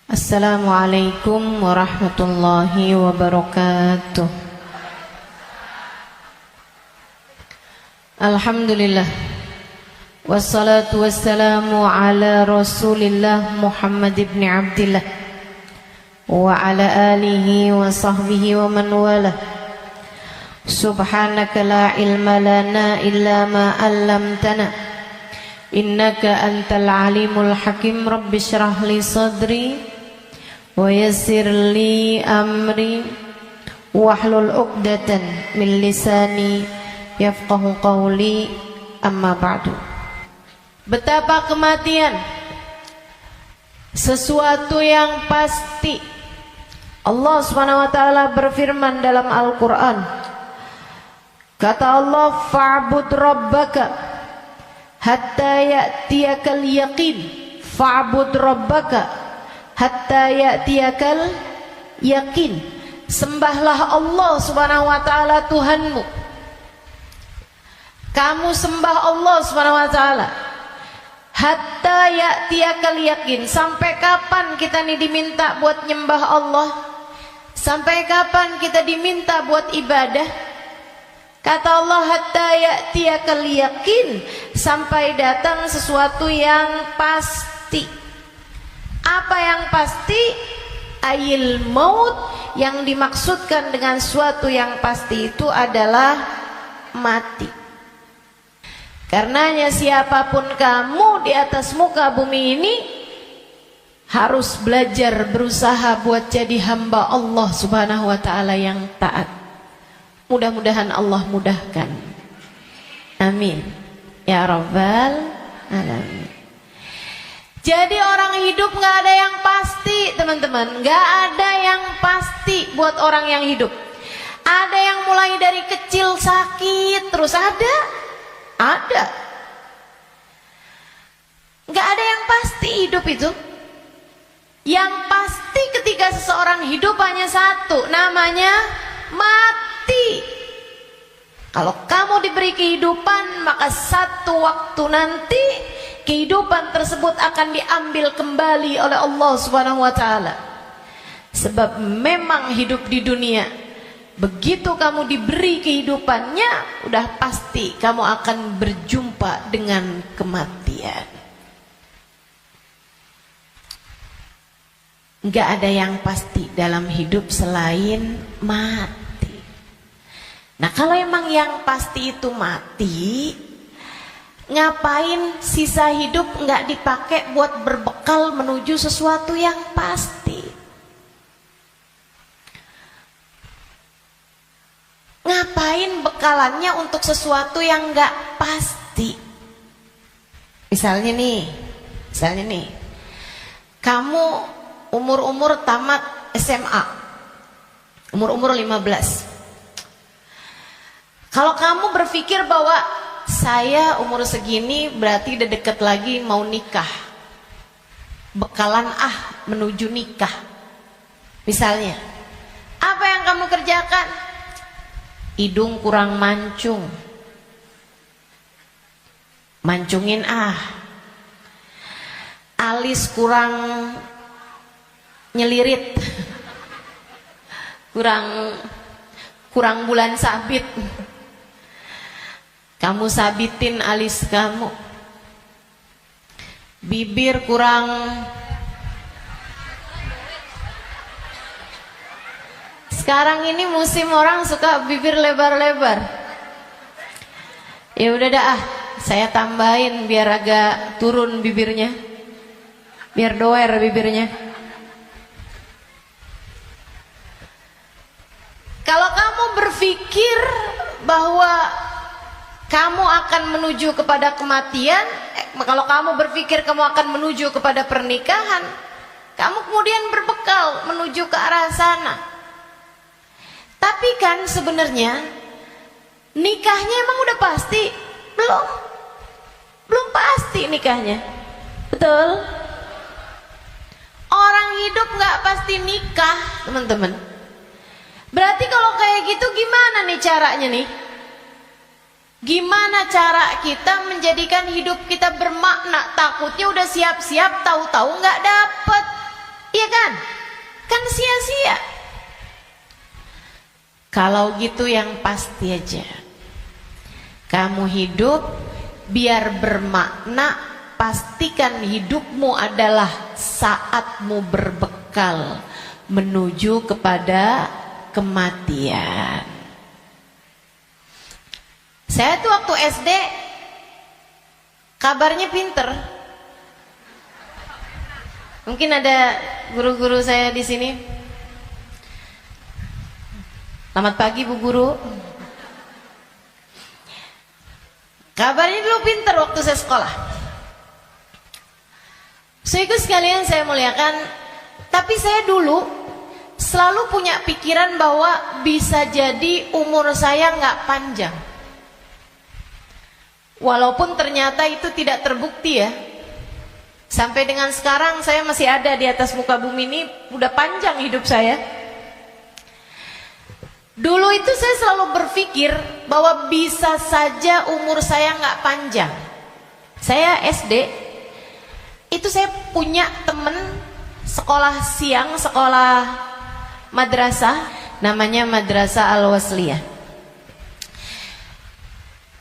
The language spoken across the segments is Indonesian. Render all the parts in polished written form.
Assalamualaikum warahmatullahi wabarakatuh. Alhamdulillah, wassalatu wassalamu ala Rasulillah Muhammad ibn Abdillah wa ala alihi wa sahbihi wa man wala. Subhanaka la ilma lana illa ma 'allamtana, innaka antal alimul hakim. Rabbi shrah li sadri wa yassir li amri wahlul 'uqdatan min lisani yafqahu qawli. Amma ba'du. Betapa kematian sesuatu yang pasti. Allah Subhanahu wa taala berfirman dalam Al-Qur'an. Kata Allah, fa'bud rabbaka hatta ya'tiyakal yaqin. Fa'bud rabbaka hatta ya'tiyakal yaqin. Sembahlah Allah Subhanahu wa taala Tuhanmu. Kamu sembah Allah Subhanahu wa taala hatta ya'tiyakal yaqin. Sampai kapan kita nih diminta buat nyembah Allah? Sampai kapan kita diminta buat ibadah? Kata Allah, hatta ya'tiyakal yaqin, sampai datang sesuatu yang pasti. Apa yang pasti? Ayil maut. Yang dimaksudkan dengan suatu yang pasti itu adalah mati. Karenanya siapapun kamu di atas muka bumi ini harus belajar, berusaha buat jadi hamba Allah Subhanahu wa taala yang taat. Mudah-mudahan Allah mudahkan. Amin ya rabbal alamin. Jadi orang hidup gak ada yang pasti, teman-teman. Gak ada yang pasti buat orang yang hidup. Ada yang mulai dari kecil sakit terus ada. Gak ada yang pasti hidup itu. Yang pasti ketika seseorang hidup hanya satu, namanya mati. Kalau kamu diberi kehidupan, maka satu waktu nanti kehidupan tersebut akan diambil kembali oleh Allah Subhanahu wa taala. Sebab memang hidup di dunia, begitu kamu diberi kehidupannya, udah pasti kamu akan berjumpa dengan kematian. Enggak ada yang pasti dalam hidup selain mati. Nah, kalau emang yang pasti itu mati, ngapain sisa hidup nggak dipakai buat berbekal menuju sesuatu yang pasti? Ngapain bekalannya untuk sesuatu yang nggak pasti? Misalnya nih, kamu umur tamat SMA, umur 15. Kalau kamu berpikir bahwa saya umur segini berarti udah deket lagi mau nikah, bekalan menuju nikah. Misalnya, apa yang kamu kerjakan? Hidung kurang mancung, mancungin alis kurang nyelirit, kurang bulan sabit, kamu sabitin alis kamu. Bibir kurang sekarang ini musim orang suka bibir lebar-lebar. Ya udah dah, saya tambahin biar agak turun bibirnya, biar doer bibirnya. Kalau kamu berpikir bahwa kamu akan menuju kepada kematian, kalau kamu berpikir kamu akan menuju kepada pernikahan, kamu kemudian berbekal menuju ke arah sana. Tapi kan sebenarnya nikahnya emang udah pasti? Belum pasti nikahnya. Betul? Orang hidup nggak pasti nikah, teman-teman. Berarti kalau kayak gitu gimana nih caranya nih? Gimana cara kita menjadikan hidup kita bermakna? Takutnya udah siap-siap, tahu-tahu nggak dapet, iya kan? Kalau gitu yang pasti aja, kamu hidup biar bermakna, pastikan hidupmu adalah saatmu berbekal menuju kepada kematian. Saya tuh waktu SD kabarnya pinter. Mungkin ada guru-guru saya di sini. Selamat pagi Bu Guru. Kabarnya dulu pinter waktu saya sekolah. Saudaraku sekalian saya muliakan, tapi saya dulu selalu punya pikiran bahwa bisa jadi umur saya nggak panjang. Walaupun ternyata itu tidak terbukti ya. Sampai dengan sekarang saya masih ada di atas muka bumi ini, udah panjang hidup saya. Dulu itu saya selalu berpikir bahwa bisa saja umur saya nggak panjang. Saya SD, itu saya punya temen sekolah siang, sekolah madrasah, namanya Madrasah Al-Wasliyah.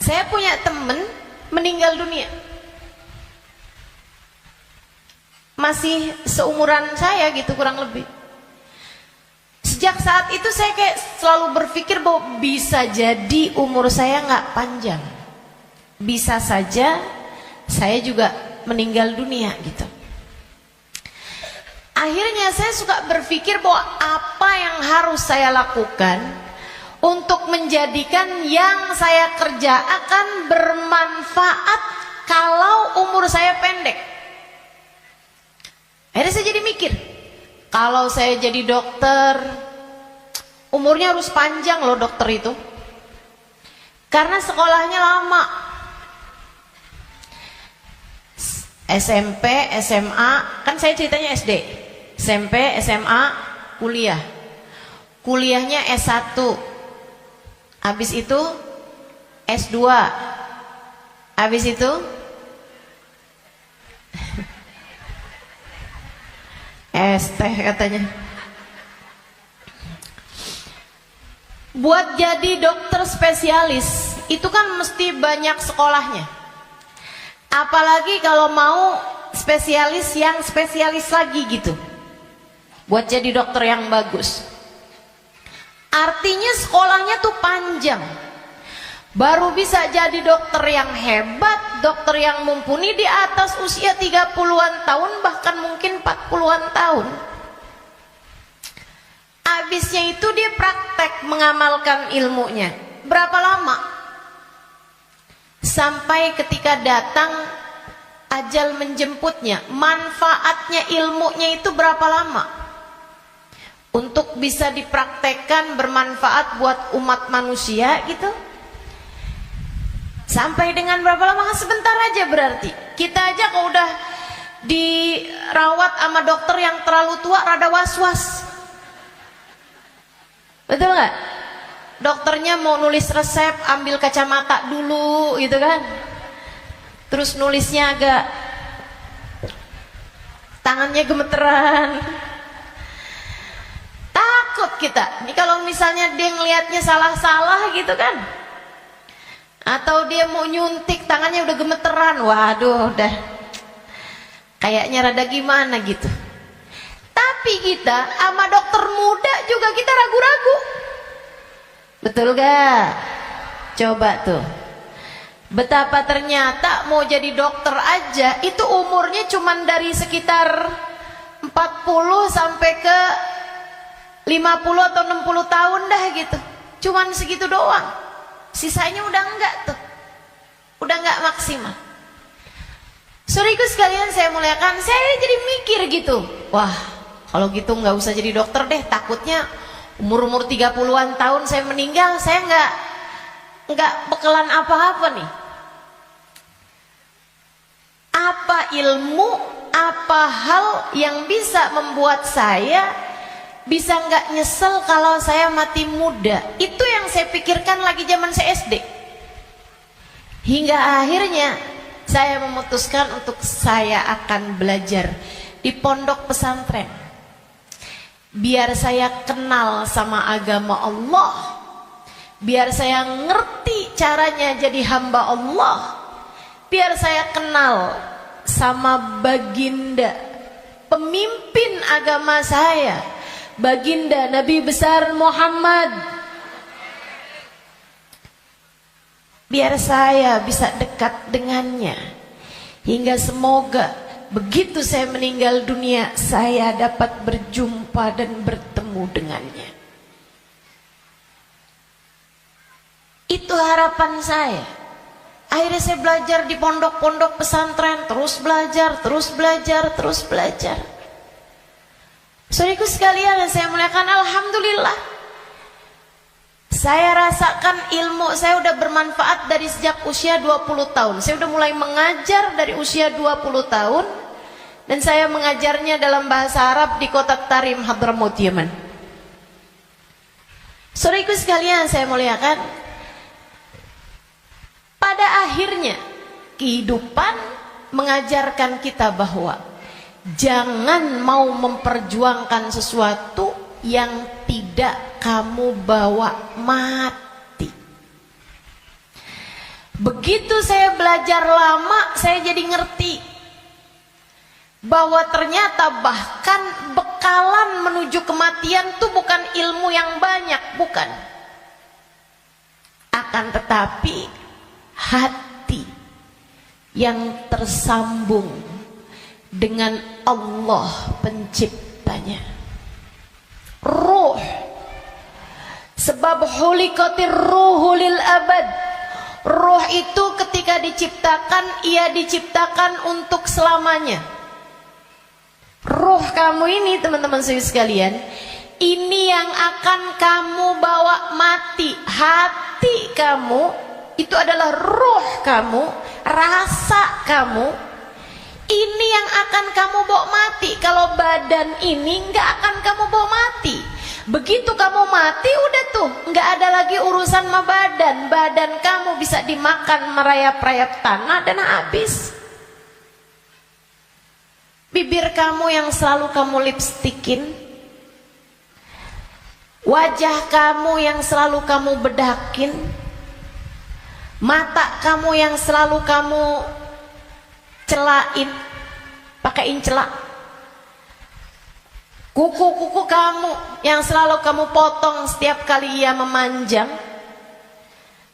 Saya punya temen meninggal dunia. Masih seumuran saya gitu kurang lebih. Sejak saat itu saya kayak selalu berpikir bahwa bisa jadi umur saya nggak panjang. Bisa saja saya juga meninggal dunia gitu. Akhirnya saya suka berpikir bahwa apa yang harus saya lakukan untuk menjadikan yang saya kerjakan bermanfaat kalau umur saya pendek. Akhirnya saya jadi mikir, kalau saya jadi dokter, umurnya harus panjang loh dokter itu. Karena sekolahnya lama. SMP, SMA, kan saya ceritanya SD. SMP, SMA, kuliah. Kuliahnya S1. Habis itu S2. Habis itu ST katanya. Buat jadi dokter spesialis itu kan mesti banyak sekolahnya. Apalagi kalau mau spesialis yang spesialis lagi gitu. Buat jadi dokter yang bagus. Artinya sekolahnya tuh panjang. Baru bisa jadi dokter yang hebat, dokter yang mumpuni di atas usia 30-an tahun, bahkan mungkin 40-an tahun. Habisnya itu dia praktek mengamalkan ilmunya. Berapa lama? Sampai ketika datang ajal menjemputnya. Manfaatnya ilmunya itu berapa lama? Untuk bisa dipraktekkan bermanfaat buat umat manusia gitu. Sampai dengan berapa lama? Sebentar aja berarti. Kita aja kalau udah dirawat sama dokter yang terlalu tua rada was-was. Betul nggak? Dokternya mau nulis resep, ambil kacamata dulu gitu kan. Terus nulisnya agak tangannya gemeteran. Takut kita. Ini kalau misalnya dia ngelihatnya salah-salah gitu kan. Atau dia mau nyuntik tangannya udah gemeteran. Waduh udah kayaknya rada gimana gitu. Tapi kita sama dokter muda juga kita ragu-ragu. Betul gak? Coba tuh. Betapa ternyata mau jadi dokter aja itu umurnya cuman dari sekitar 40 sampai ke 50 atau 60 tahun dah gitu. Cuman segitu doang. Sisanya udah enggak tuh. Udah enggak maksimal. Saudaraku sekalian saya muliakan, saya jadi mikir gitu. Wah, kalau gitu enggak usah jadi dokter deh. Takutnya umur-umur 30-an tahun saya meninggal, saya enggak bekalan apa-apa nih. Apa ilmu, apa hal yang bisa membuat saya bisa nggak nyesel kalau saya mati muda? Itu yang saya pikirkan lagi zaman saya SD. Hingga akhirnya saya memutuskan untuk saya akan belajar di pondok pesantren. Biar saya kenal sama agama Allah, biar saya ngerti caranya jadi hamba Allah, biar saya kenal sama baginda pemimpin agama saya, baginda Nabi besar Muhammad, biar saya bisa dekat dengannya, hingga semoga begitu saya meninggal dunia saya dapat berjumpa dan bertemu dengannya. Itu harapan saya. Akhirnya saya belajar di pondok-pondok pesantren, terus belajar, terus belajar, terus belajar. Saudaraku sekalian yang saya muliakan, alhamdulillah saya rasakan ilmu saya udah bermanfaat dari sejak usia 20 tahun. Saya udah mulai mengajar dari usia 20 tahun. Dan saya mengajarnya dalam bahasa Arab di kota Tarim, Hadramaut, Yaman. Saudaraku sekalian saya muliakan, pada akhirnya kehidupan mengajarkan kita bahwa jangan mau memperjuangkan sesuatu yang tidak kamu bawa mati. Begitu saya belajar lama, saya jadi ngerti bahwa ternyata bahkan bekalan menuju kematian itu bukan ilmu yang banyak, bukan. Akan tetapi hati yang tersambung dengan Allah penciptanya. Ruh. Sebab hulikatir ruhu lil abad. Ruh itu ketika diciptakan, ia diciptakan untuk selamanya. Ruh kamu ini teman-teman sekalian, ini yang akan kamu bawa mati. Hati kamu itu adalah ruh kamu, rasa kamu, ini yang akan kamu bawa mati. Kalau badan ini nggak akan kamu bawa mati. Begitu kamu mati udah tuh nggak ada lagi urusan sama badan. Badan kamu bisa dimakan merayap-rayap tanah dan habis. Bibir kamu yang selalu kamu lipstikin, wajah kamu yang selalu kamu bedakin, mata kamu yang selalu kamu celain, pakaiin celak, kuku-kuku kamu yang selalu kamu potong setiap kali ia memanjang,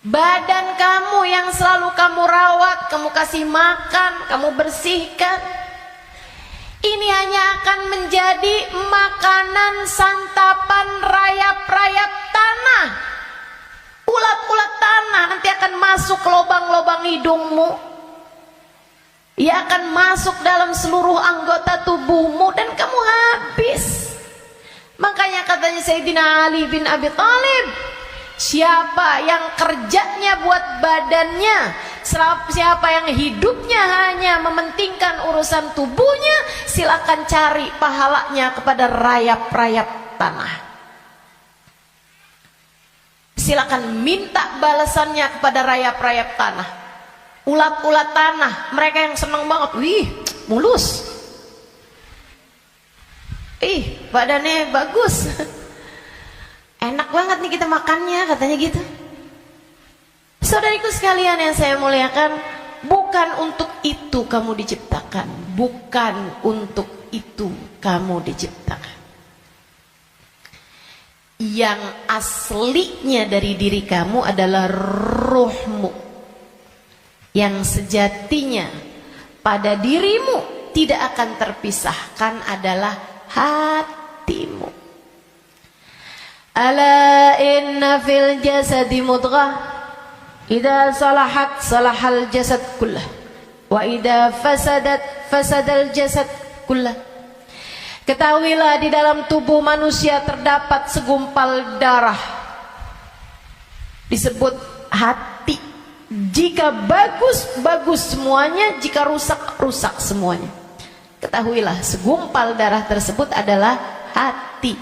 badan kamu yang selalu kamu rawat, kamu kasih makan, kamu bersihkan. Ini hanya akan menjadi makanan santapan rayap-rayap tanah. Ulat-ulat tanah nanti akan masuk ke lubang-lubang hidungmu. Ia akan masuk dalam seluruh anggota tubuhmu dan kamu habis. Makanya katanya Sayyidina Ali bin Abi Thalib, siapa yang kerjanya buat badannya, siapa yang hidupnya hanya mementingkan urusan tubuhnya, silakan cari pahalanya kepada rayap-rayap tanah. Silakan minta balasannya kepada rayap-rayap tanah. Ulat-ulat tanah, mereka yang senang banget, wih, mulus. Badannya bagus. Enak banget nih kita makannya, katanya gitu. Saudariku sekalian yang saya muliakan, bukan untuk itu kamu diciptakan, bukan untuk itu kamu diciptakan. Yang aslinya dari diri kamu adalah ruhmu, yang sejatinya pada dirimu tidak akan terpisahkan adalah hatimu. Ala inna fil jasadi mudghah, idza salahat salahal jasad kullah, wa idza fasadat fasadal jasad kullah. Ketahuilah di dalam tubuh manusia terdapat segumpal darah, disebut hati. Jika bagus, bagus semuanya, jika rusak, rusak semuanya. Ketahuilah segumpal darah tersebut adalah hati.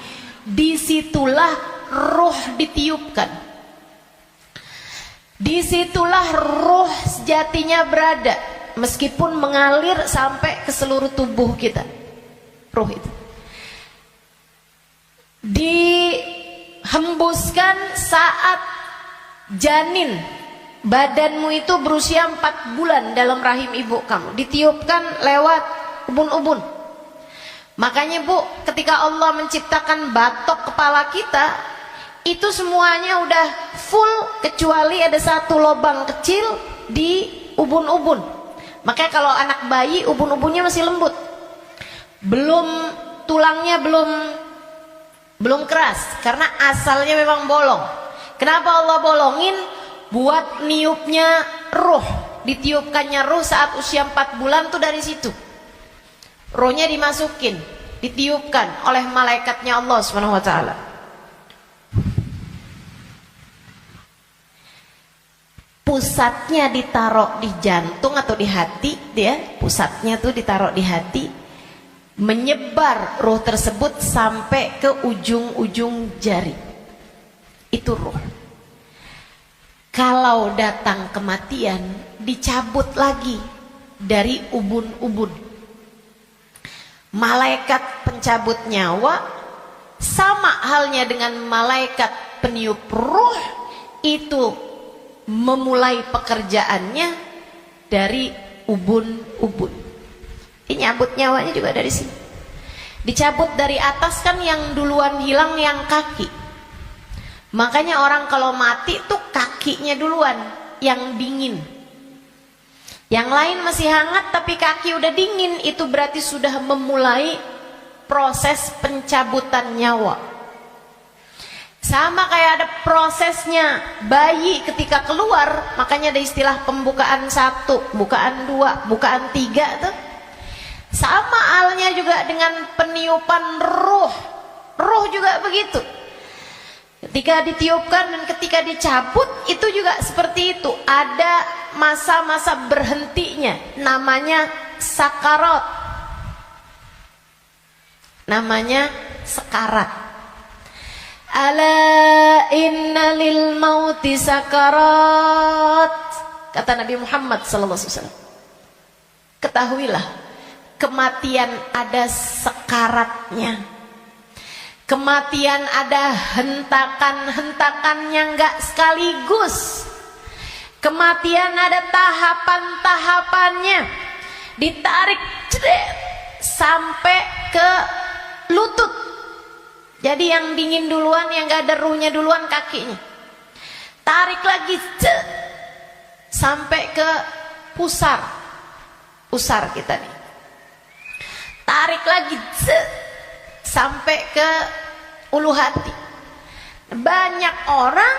Disitulah ruh ditiupkan. Disitulah ruh sejatinya berada, meskipun mengalir sampai ke seluruh tubuh kita. Ruh itu dihembuskan saat janin, badanmu itu berusia 4 bulan dalam rahim ibu kamu, ditiupkan lewat ubun-ubun. Makanya Bu, ketika Allah menciptakan batok kepala kita, itu semuanya udah full kecuali ada satu lubang kecil di ubun-ubun. Makanya kalau anak bayi ubun-ubunnya masih lembut, tulangnya belum keras, karena asalnya memang bolong. Kenapa Allah bolongin? Buat niupnya ruh, ditiupkannya ruh saat usia 4 bulan tuh dari situ. Rohnya dimasukin, ditiupkan oleh malaikatnya Allah Subhanahu wa taala. Pusatnya ditaruh di jantung atau di hati, pusatnya tuh ditaruh di hati, menyebar ruh tersebut sampai ke ujung-ujung jari. Itu ruh. Kalau datang kematian, dicabut lagi dari ubun-ubun. Malaikat pencabut nyawa sama halnya dengan malaikat peniup ruh, itu memulai pekerjaannya dari ubun-ubun. Ini nyabut nyawanya juga dari sini. Dicabut dari atas kan, yang duluan hilang yang kaki. Makanya orang kalau mati tuh kakinya duluan yang dingin. Yang lain masih hangat tapi kaki udah dingin, itu berarti sudah memulai proses pencabutan nyawa. Sama kayak ada prosesnya bayi ketika keluar, makanya ada istilah pembukaan 1, bukaan 2, bukaan 3 tuh. Sama halnya juga dengan peniupan ruh. Ruh juga begitu. Ketika ditiupkan dan ketika dicabut itu juga seperti itu. Ada masa-masa berhentinya, namanya sakarat. Namanya sekarat. Ala inna lil mauti sakarat, kata Nabi Muhammad sallallahu alaihi wasallam. Ketahuilah, kematian ada sekaratnya. Kematian ada hentakan-hentakannya, enggak sekaligus. Kematian ada tahapan-tahapannya. Ditarik sampai ke lutut. Jadi yang dingin duluan, yang enggak ada ruhnya duluan kakinya. Tarik lagi sampai ke pusar. Pusar kita nih. Tarik lagi sampai ke ulu hati. Banyak orang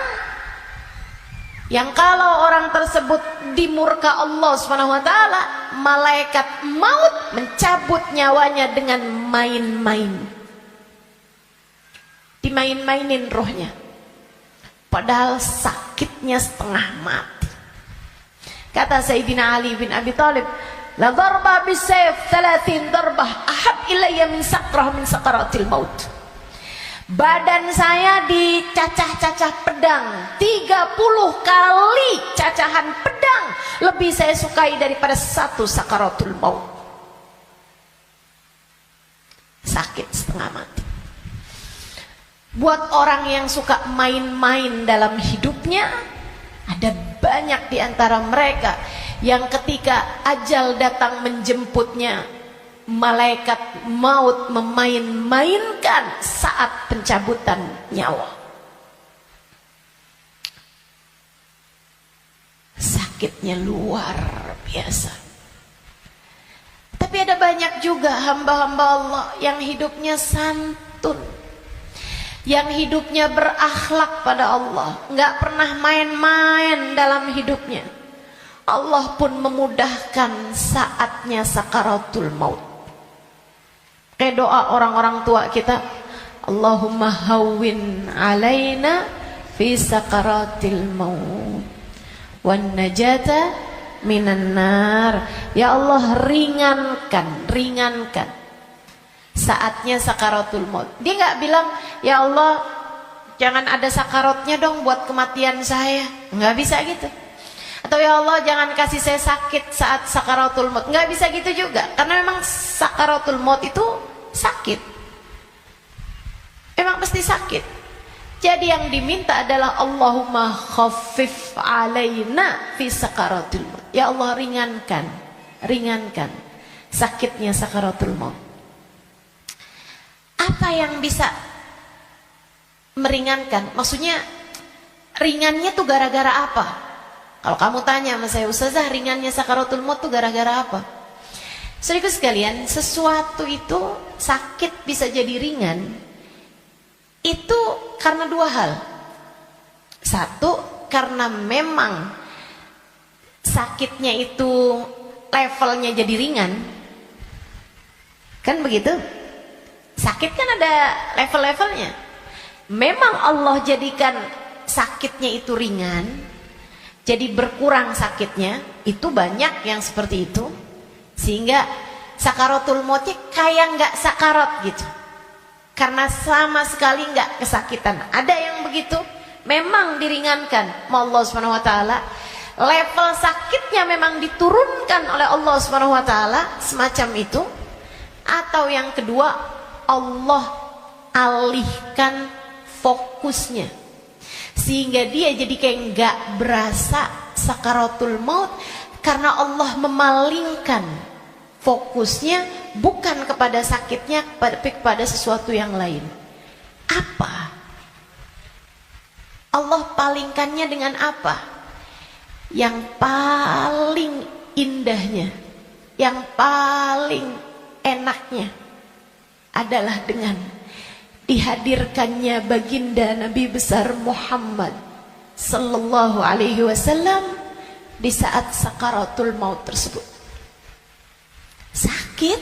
yang kalau orang tersebut dimurka Allah Subhanahu wa taala, malaikat maut mencabut nyawanya dengan main-main. Dimain-mainin rohnya. Padahal sakitnya setengah mati. Kata Sayyidina Ali bin Abi Thalib, la darba bisayf 30 darbah ahab ilayya min sakrah min sakaratil maut. Badan saya dicacah-cacah pedang 30 kali cacahan pedang lebih saya sukai daripada 1 sakaratul maut. Sakit setengah mati. Buat orang yang suka main-main dalam hidupnya, ada banyak di antara mereka yang ketika ajal datang menjemputnya, malaikat maut memain-mainkan saat pencabutan nyawa. Sakitnya luar biasa. Tapi ada banyak juga hamba-hamba Allah yang hidupnya santun, yang hidupnya berakhlak pada Allah, nggak pernah main-main dalam hidupnya. Allah pun memudahkan saatnya sakaratul maut. Kayak doa orang-orang tua kita, Allahumma hawwin alaina fi sakaratil maut wan najata minan nar. Ya Allah, ringankan saatnya sakaratul maut. Dia nggak bilang, ya Allah jangan ada sakaratnya dong buat kematian saya. Nggak bisa gitu. Atau ya Allah jangan kasih saya sakit saat sakaratul maut. Nggak bisa gitu juga. Karena memang sakaratul maut itu sakit. Memang pasti sakit. Jadi yang diminta adalah Allahumma khaffif alaina fi sakaratul maut. Ya Allah, ringankan sakitnya sakaratul maut. Apa yang bisa meringankan? Maksudnya ringannya tuh gara-gara apa? Kalau kamu tanya sama saya, Ustazah, ringannya sakaratul maut tuh gara-gara apa? Saudaraku sekalian, sesuatu itu sakit bisa jadi ringan itu karena dua hal. Satu, karena memang sakitnya itu levelnya jadi ringan. Kan begitu? Sakit kan ada level-levelnya. Memang Allah jadikan sakitnya itu ringan, jadi berkurang sakitnya. Itu banyak yang seperti itu, sehingga sakaratul mautnya kayak nggak sakarat gitu, karena sama sekali nggak kesakitan. Ada yang begitu, memang diringankan Allah Subhanahu Wa Taala. Level sakitnya memang diturunkan oleh Allah Subhanahu Wa Taala, semacam itu. Atau yang kedua, Allah alihkan fokusnya sehingga dia jadi kayak nggak berasa sakaratul maut, karena Allah memalingkan fokusnya bukan kepada sakitnya, tapi kepada sesuatu yang lain. Apa? Allah palingkannya dengan apa? Yang paling indahnya, yang paling enaknya adalah dengan dihadirkannya baginda Nabi besar Muhammad sallallahu alaihi wasallam di saat sakaratul maut tersebut. Sakit,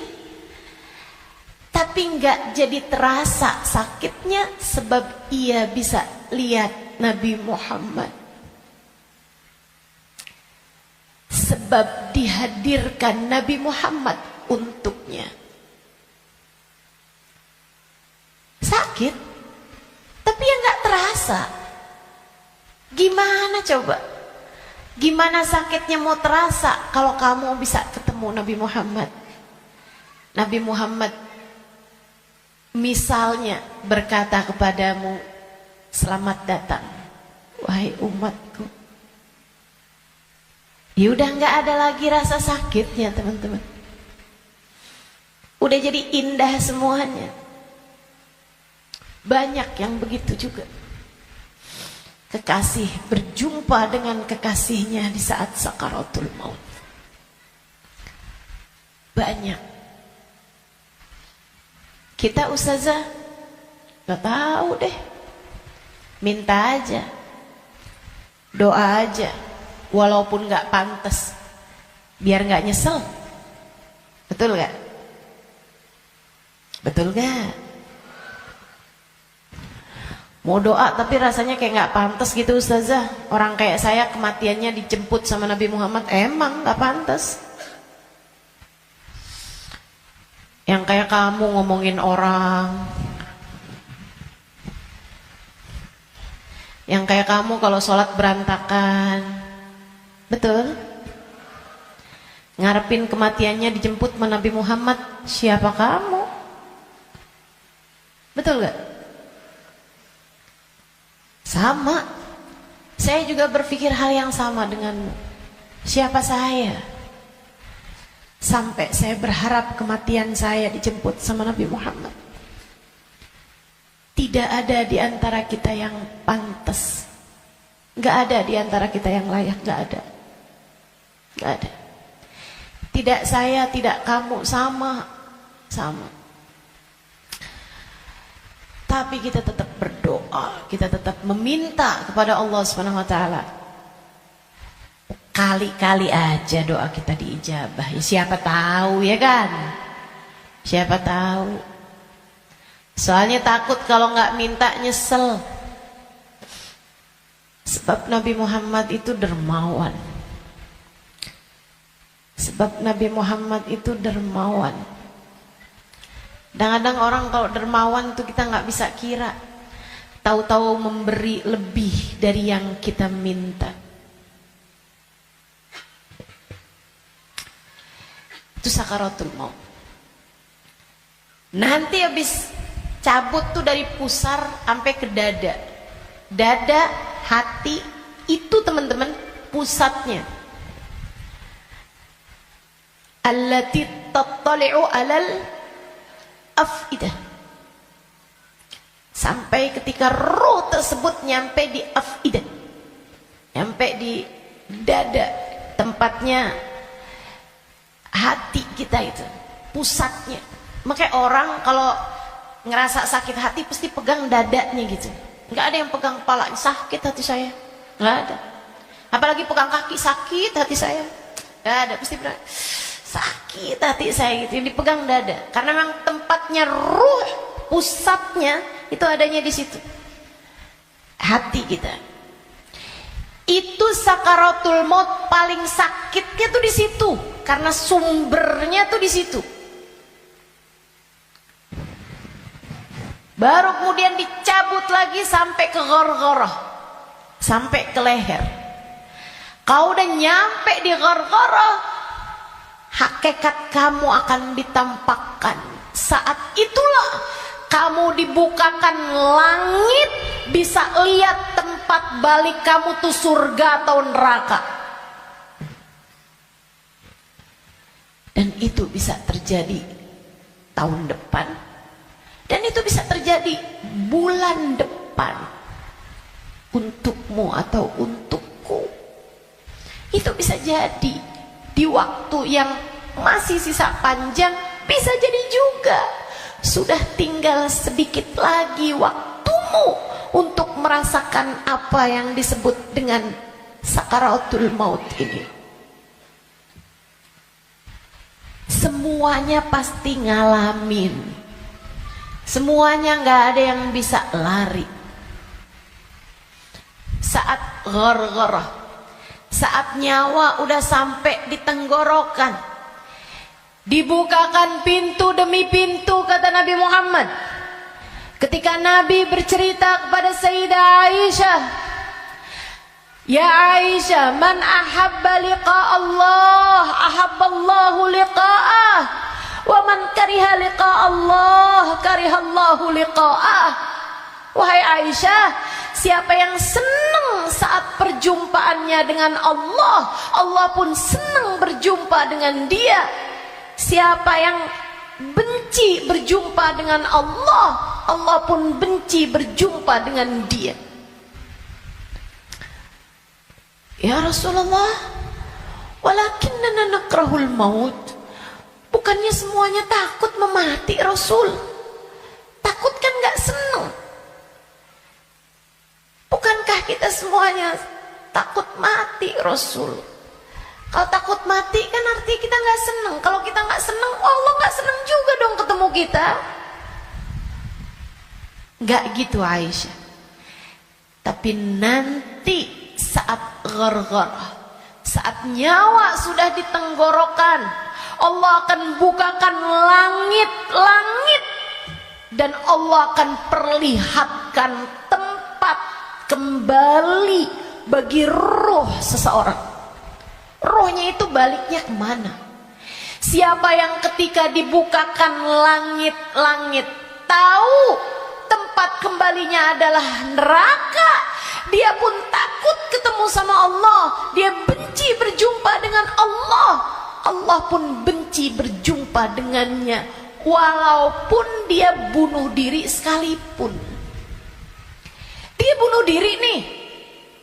tapi enggak jadi terasa sakitnya sebab ia bisa lihat Nabi Muhammad. Sebab dihadirkan Nabi Muhammad untuknya. Sakit, tapi ya nggak terasa. Gimana coba? Gimana sakitnya mau terasa kalau kamu bisa ketemu Nabi Muhammad? Nabi Muhammad misalnya berkata kepadamu, selamat datang wahai umatku. Ya udah nggak ada lagi rasa sakitnya, teman-teman. Udah jadi indah semuanya. Banyak yang begitu juga. Kekasih berjumpa dengan kekasihnya di saat sakaratul maut. Banyak. Kita ustazah gak tahu deh. Minta aja, doa aja, walaupun gak pantas, biar gak nyesel. Betul gak? Betul gak? Mau doa tapi rasanya kayak gak pantas gitu ustazah. Orang kayak saya kematiannya dijemput sama Nabi Muhammad, emang gak pantas. Yang kayak kamu ngomongin orang, yang kayak kamu kalau sholat berantakan, betul? Ngarepin kematiannya dijemput sama Nabi Muhammad, siapa kamu? Betul gak? Sama. Saya juga berpikir hal yang sama denganmu. Siapa saya? Sampai saya berharap kematian saya dijemput sama Nabi Muhammad. Tidak ada di antara kita yang pantas. Gak ada di antara kita yang layak. Gak ada. Gak ada. Tidak saya, tidak kamu, sama. Tapi kita tetap berdoa, kita tetap meminta kepada Allah Subhanahu wa taala. Kali-kali aja doa kita diijabah. Ya, siapa tahu ya kan? Siapa tahu. Soalnya takut kalau nggak minta nyesel. Sebab Nabi Muhammad itu dermawan. Sebab Nabi Muhammad itu dermawan. Kadang-kadang orang kalau dermawan itu kita nggak bisa kira. Tahu-tahu memberi lebih dari yang kita minta. Itu sakaratul maut. Nanti habis cabut tuh dari pusar sampai ke dada. Dada, hati, itu teman-teman pusatnya. Allati tattali'u alal afidah. Sampai ketika roh tersebut nyampe di afidah, nyampe di dada, tempatnya hati kita itu, pusatnya. Makanya orang kalau ngerasa sakit hati pasti pegang dadanya gitu. Nggak ada yang pegang kepala, sakit hati saya, nggak ada. Apalagi pegang kaki, sakit hati saya, nggak ada. Pasti bilang sakit hati saya gitu. Yang dipegang dada, karena memang tempatnya ruh, pusatnya itu adanya di situ, hati kita. Itu sakaratul maut paling sakitnya tuh di situ, karena sumbernya tuh di situ. Baru kemudian dicabut lagi sampai ke ghargharah, sampai ke leher. Kau udah nyampe di ghargharah, hakikat kamu akan ditampakkan. Saat itulah kamu dibukakan langit, bisa lihat tempat balik kamu tuh surga atau neraka. Dan itu bisa terjadi tahun depan. Dan itu bisa terjadi bulan depan. Untukmu atau untukku. Itu bisa jadi di waktu yang masih sisa panjang. Bisa jadi juga sudah tinggal sedikit lagi waktumu untuk merasakan apa yang disebut dengan sakaratul maut ini. Semuanya pasti ngalamin. Semuanya nggak ada yang bisa lari. Saat ghargharah, saat nyawa udah sampai di tenggorokan, dibukakan pintu demi pintu, kata Nabi Muhammad. Ketika Nabi bercerita kepada Sayyidah Aisyah, ya Aisyah, man ahabba liqa Allah, ahabballahu liqa'ah. Wa man kariha liqa Allah, karihallahu liqa'ah. Wahai Aisyah, siapa yang senang saat perjumpaannya dengan Allah, Allah pun senang berjumpa dengan dia. Siapa yang benci berjumpa dengan Allah, Allah pun benci berjumpa dengan dia. Ya Rasulullah, walakinnana nakrahul maut. Bukannya semuanya takut memati, Rasul? Takut kan gak seneng? Bukankah kita semuanya takut mati, Rasul? Kalau takut mati kan artinya kita gak seneng. Kalau kita gak seneng, Allah gak seneng juga dong ketemu kita. Gak gitu Aisyah. Tapi nanti saat ghargharah, saat nyawa sudah di tenggorokan, Allah akan bukakan langit-langit dan Allah akan perlihatkan tempat kembali bagi roh seseorang. Rohnya itu baliknya kemana? Siapa yang ketika dibukakan langit-langit tahu tempat kembalinya adalah neraka, dia pun takut ketemu sama Allah, dia benci berjumpa dengan Allah, Allah pun benci berjumpa dengannya, walaupun dia bunuh diri sekalipun. Dia bunuh diri nih,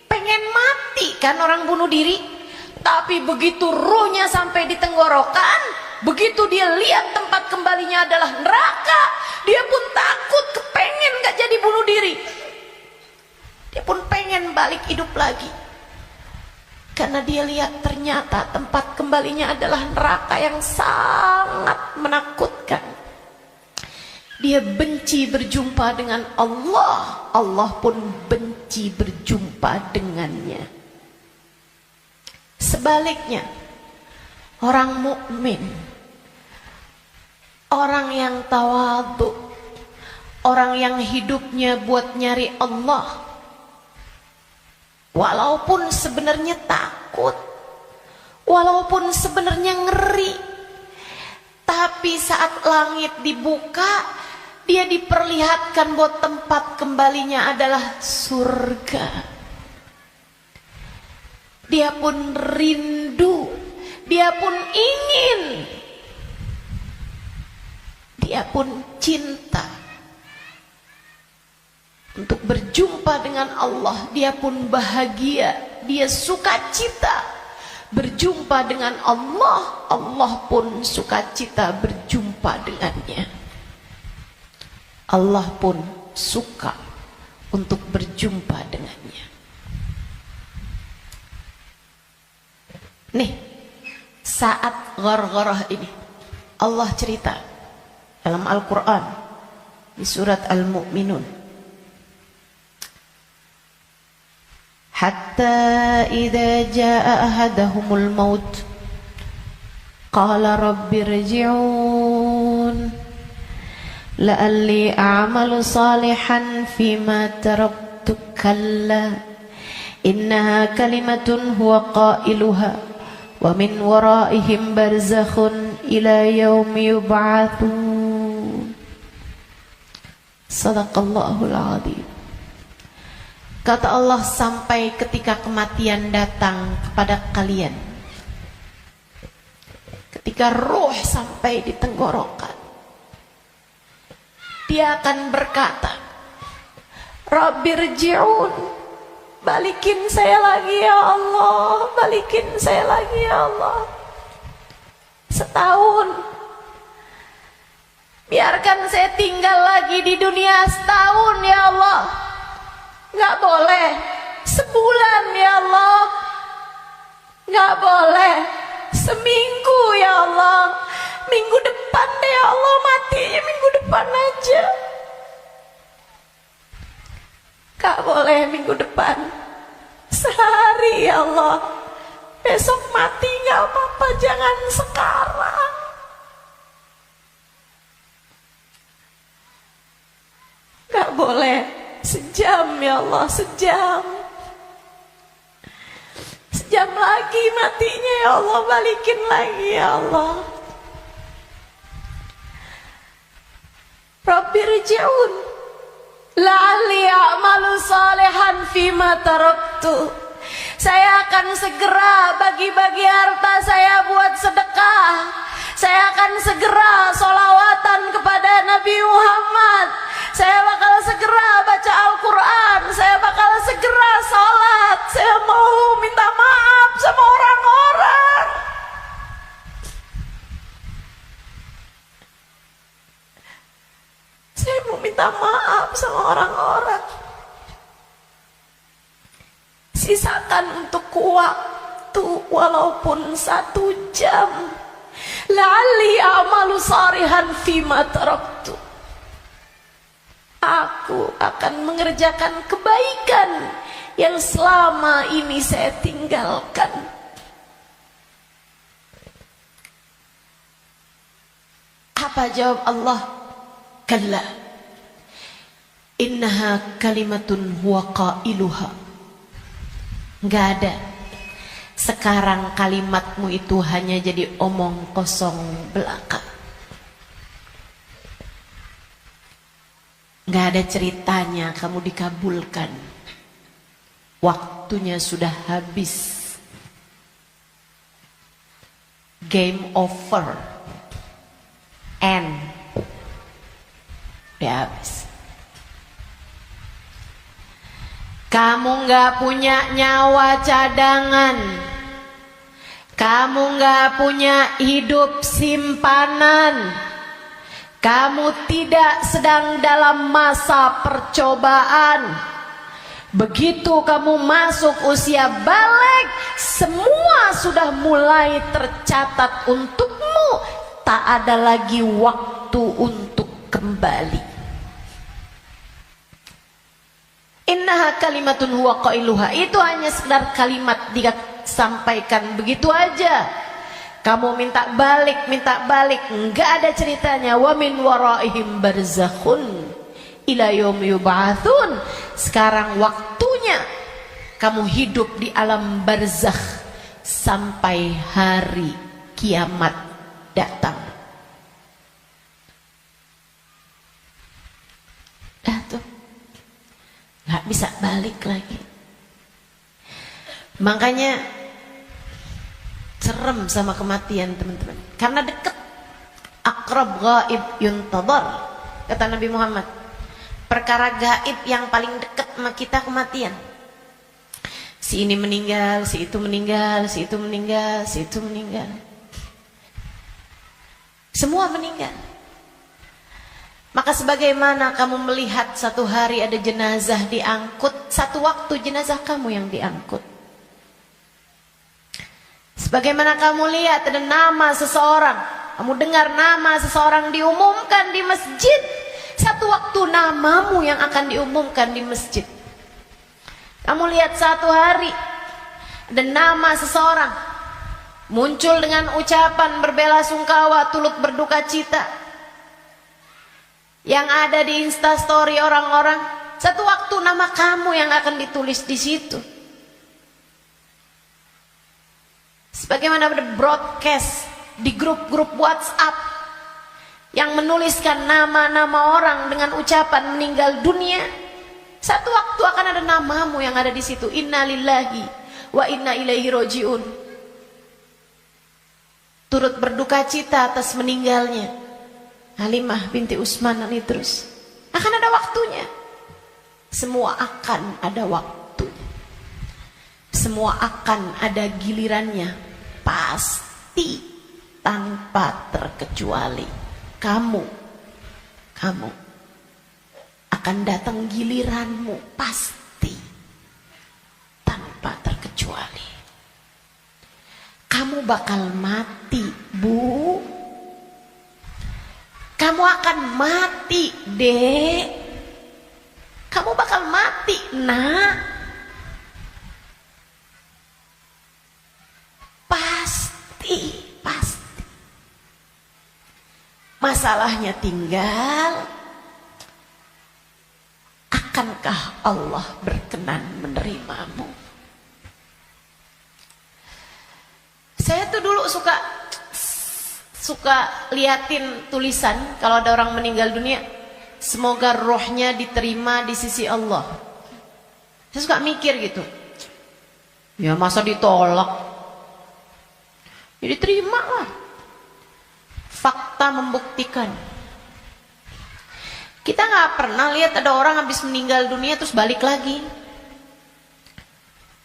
pengen mati kan orang bunuh diri. Tapi begitu ruhnya sampai di tenggorokan, begitu dia lihat tempat kembalinya adalah neraka, dia pun takut, kepengen gak jadi bunuh diri. Dia pun pengen balik hidup lagi. Karena dia lihat ternyata tempat kembalinya adalah neraka yang sangat menakutkan. Dia benci berjumpa dengan Allah, Allah pun benci berjumpa dengannya. Sebaliknya, orang mukmin, orang yang tawadhu, orang yang hidupnya buat nyari Allah, walaupun sebenarnya takut, walaupun sebenarnya ngeri, tapi saat langit dibuka, dia diperlihatkan bahwa tempat kembalinya adalah surga. Dia pun rindu, dia pun ingin, dia pun cinta untuk berjumpa dengan Allah. Dia pun bahagia, dia sukacita berjumpa dengan Allah. Allah pun sukacita berjumpa dengannya. Allah pun suka untuk berjumpa dengannya. Nih, saat ghargharah ini Allah cerita dalam Al-Quran di surat Al-Mu'minun, hatta idza jaa ahadahumul maut qala rabbirji'un la'alli a'malu salihan fima taraktu kalla innaha kalimatun huwa qailuha wa min waraihim barzakhun ila yaumi yub'atsun. Shadaqallahul azim. Kata Allah, sampai ketika kematian datang kepada kalian, ketika ruh sampai di tenggorokan, dia akan berkata, Rabbirji'un, balikin saya lagi ya Allah, balikin saya lagi ya Allah. Setahun, biarkan saya tinggal lagi di dunia setahun ya Allah. Nggak boleh sebulan ya Allah, nggak boleh seminggu ya Allah. Minggu depan deh ya Allah, matinya minggu depan aja. Gak boleh minggu depan, sehari ya Allah. Besok mati gak apa-apa, jangan sekarang. Gak boleh sejam ya Allah, sejam. Sejam lagi matinya ya Allah, balikin lagi ya Allah. Rabbirji'un la'alli a'malu salihan fima taraktu. Saya akan segera bagi-bagi harta saya buat sedekah. Saya akan segera sholawatan kepada Nabi Muhammad. Saya bakal segera baca Al-Quran. Saya bakal segera sholat. Saya mau minta maaf sama orang-orang. Saya mau minta maaf sama orang-orang. Sisakan untuk waktu walaupun 1 jam. La'alli a'malu salihan fima taraktu. Aku akan mengerjakan kebaikan yang selama ini saya tinggalkan. Apa jawab Allah? Kalla innaha kalimatun huwa qailuha. Enggak ada. Sekarang kalimatmu itu hanya jadi omong kosong belaka. Enggak ada ceritanya kamu dikabulkan. Waktunya sudah habis. Game over. End. Udah habis. Kamu gak punya nyawa cadangan. Kamu gak punya hidup simpanan. Kamu tidak sedang dalam masa percobaan. Begitu kamu masuk usia balik, semua sudah mulai tercatat untukmu. Tak ada lagi waktu untuk kembali. Innaha kalimatun huwa qailuha. Itu hanya sekedar kalimat disampaikan begitu aja. Kamu minta balik, enggak ada ceritanya. Wa min waraihim barzakhun ila yaumi yub'atsun. Sekarang waktunya kamu hidup di alam barzakh sampai hari kiamat datang. Dah tuh. nggak bisa balik lagi. Makanya serem sama kematian teman-teman, karena dekat. Aqrab ghaib yuntadhar, kata Nabi Muhammad. Perkara gaib yang paling dekat sama kita kematian. Si ini meninggal, si itu meninggal, si itu meninggal, si itu meninggal. Semua meninggal. Maka sebagaimana kamu melihat satu hari ada jenazah diangkut, satu waktu jenazah kamu yang diangkut. Sebagaimana kamu lihat ada nama seseorang, kamu dengar nama seseorang diumumkan di masjid, satu waktu namamu yang akan diumumkan di masjid. Kamu lihat satu hari ada nama seseorang muncul dengan ucapan berbelasungkawa, turut berduka cita, yang ada di Instastory orang-orang, satu waktu nama kamu yang akan ditulis di situ. Sebagaimana ada broadcast di grup-grup WhatsApp yang menuliskan nama-nama orang dengan ucapan meninggal dunia, satu waktu akan ada namamu yang ada di situ. Inna lillahi wa inna ilaihi rojiun. Turut berduka cita atas meninggalnya Halimah binti Utsman dan Idrus. Akan ada waktunya. Semua akan ada waktunya. Semua akan ada gilirannya. Pasti tanpa terkecuali. Kamu akan datang giliranmu, pasti tanpa terkecuali. Kamu bakal mati, Bu. Kamu akan mati, Dek. Kamu bakal mati, Nak. Pasti. Masalahnya tinggal, akankah Allah berkenan menerimamu? Saya tuh dulu suka liatin tulisan kalau ada orang meninggal dunia, semoga rohnya diterima di sisi Allah. Saya suka mikir gitu, ya masa ditolak? Ya diterima lah. Fakta membuktikan. Kita nggak pernah lihat ada orang habis meninggal dunia terus balik lagi.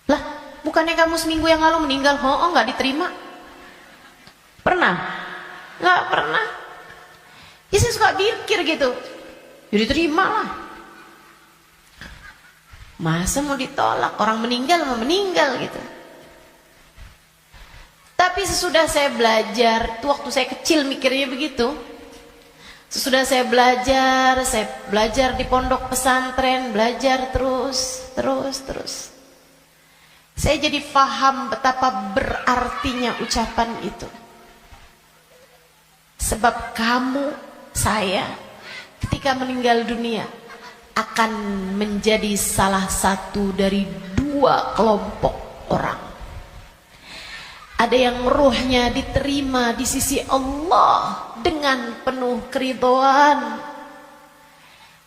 Lah, bukannya kamu seminggu yang lalu meninggal? Oh, nggak diterima? Pernah? Nggak pernah. Ya saya suka pikir gitu. Jadi terima lah. Masa mau ditolak? Orang meninggal mau meninggal gitu. Tapi sesudah saya belajar, itu waktu saya kecil mikirnya begitu. Sesudah saya belajar di pondok pesantren, belajar terus. Saya jadi paham betapa berartinya ucapan itu. Sebab kamu, saya, ketika meninggal dunia akan menjadi salah satu dari dua kelompok orang. Ada yang ruhnya diterima di sisi Allah dengan penuh keridhaan.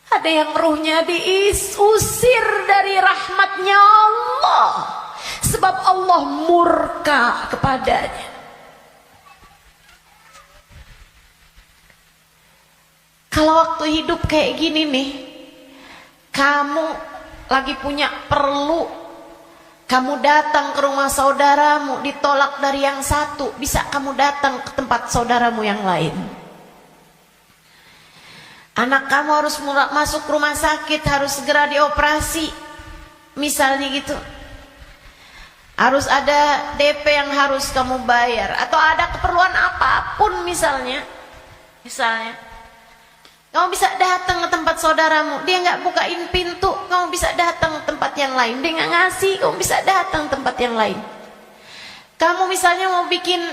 Ada yang ruhnya diusir dari rahmatnya Allah, sebab Allah murka kepadanya. Kalau waktu hidup kayak gini nih, kamu lagi punya perlu, kamu datang ke rumah saudaramu, ditolak dari yang satu, bisa kamu datang ke tempat saudaramu yang lain. Anak kamu harus masuk rumah sakit, harus segera dioperasi, misalnya gitu. Harus ada DP yang harus kamu bayar, atau ada keperluan apapun misalnya. Kamu bisa datang ke tempat saudaramu, dia nggak bukain pintu, kamu bisa datang ke tempat yang lain. Dia nggak ngasih, kamu bisa datang ke tempat yang lain. Kamu misalnya mau bikin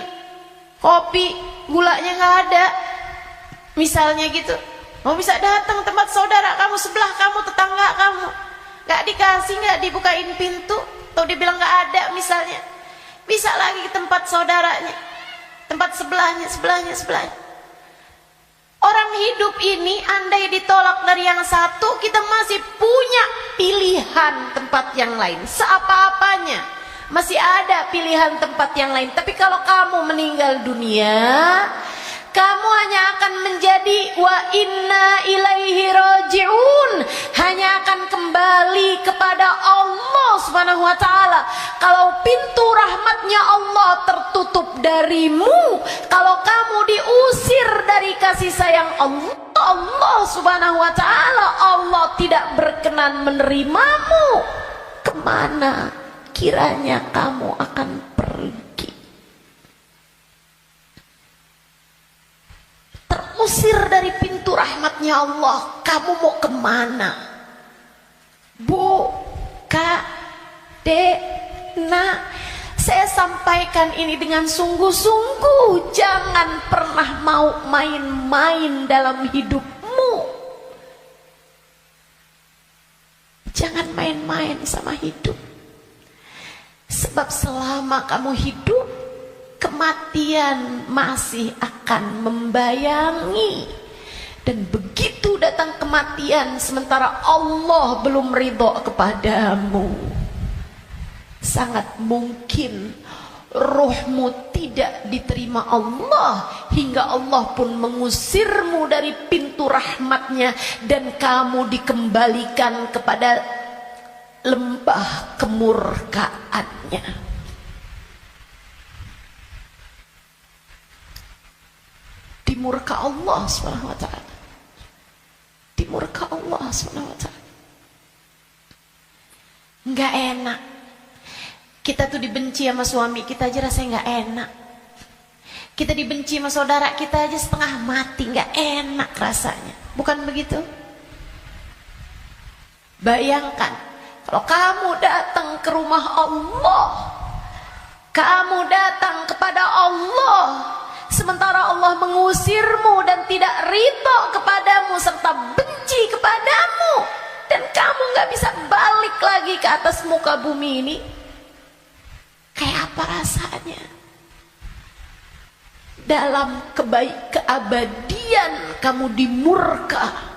kopi, gulanya nggak ada, misalnya gitu, kamu bisa datang ke tempat saudara kamu, sebelah kamu, tetangga kamu, nggak dikasih, nggak dibukain pintu, atau dia bilang nggak ada misalnya, bisa lagi ke tempat saudaranya, tempat sebelahnya. Orang hidup ini andai ditolak dari yang satu, kita masih punya pilihan pilihan tempat yang lain. Seapa-apanya masih ada pilihan tempat yang lain. Tapi kalau kamu meninggal dunia, kamu hanya akan menjadi wa inna ilaihi raji'un, hanya akan kembali kepada Allah Subhanahu wa taala. Kalau pintu rahmatnya Allah tertutup darimu, kalau kamu diusir dari kasih sayang Allah Subhanahu wa taala, Allah tidak berkenan menerimamu, kemana kiranya kamu akan pergi? Terusir dari pintu rahmatnya Allah, kamu mau kemana? Bu, Kak, Dek, Nak, saya sampaikan ini dengan sungguh-sungguh. Jangan pernah mau main-main dalam hidupmu. Jangan main-main sama hidup. Sebab selama kamu hidup, kematian masih akan membayangi. Dan begitu datang kematian sementara Allah belum ridho kepadamu, sangat mungkin ruhmu tidak diterima Allah, hingga Allah pun mengusirmu dari pintu rahmatnya, dan kamu dikembalikan kepada lembah kemurkaannya. Dimurka Allah Subhanahu wa taala. Dimurka Allah Subhanahu wa taala. Enggak enak. Kita tuh dibenci sama suami kita aja rasanya enggak enak. Kita dibenci sama saudara kita aja setengah mati, enggak enak rasanya. Bukan begitu? Bayangkan kalau kamu datang ke rumah Allah, kamu datang kepada Allah, sementara Allah mengusirmu dan tidak ridho kepadamu serta benci kepadamu, dan kamu gak bisa balik lagi ke atas muka bumi ini, kayak apa rasanya? Dalam keabadian kamu dimurka,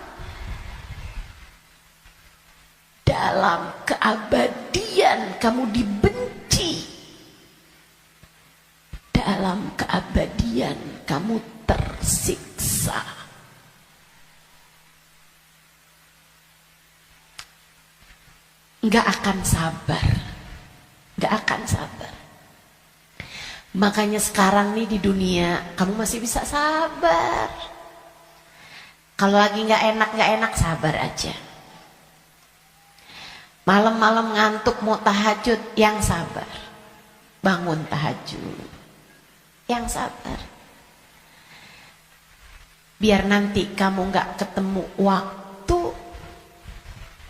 dalam keabadian kamu dibenci, dalam keabadian kamu tersiksa. Nggak akan sabar, nggak akan sabar. Makanya sekarang nih di dunia kamu masih bisa sabar. Kalau lagi nggak enak sabar aja. Malam-malam ngantuk mau tahajud, yang sabar. Bangun tahajud, yang sabar. Biar nanti kamu gak ketemu waktu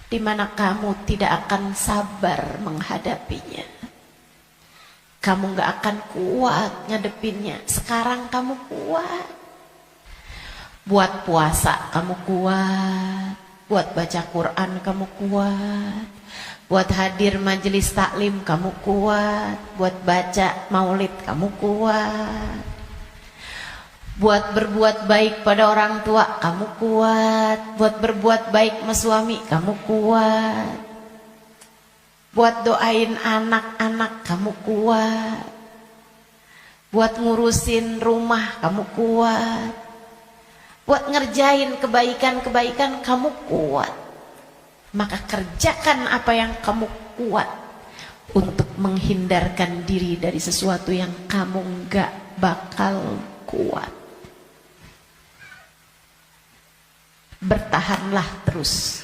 dimana kamu tidak akan sabar menghadapinya. Kamu gak akan kuat ngadepinnya. Sekarang kamu kuat. Buat puasa kamu kuat, buat baca Quran kamu kuat, buat hadir majelis taklim kamu kuat, buat baca maulid kamu kuat, buat berbuat baik pada orang tua kamu kuat, buat berbuat baik sama suami kamu kuat, buat doain anak-anak kamu kuat, buat ngurusin rumah kamu kuat, buat ngerjain kebaikan-kebaikan kamu kuat. Maka kerjakan apa yang kamu kuat untuk menghindarkan diri dari sesuatu yang kamu gak bakal kuat. Bertahanlah terus.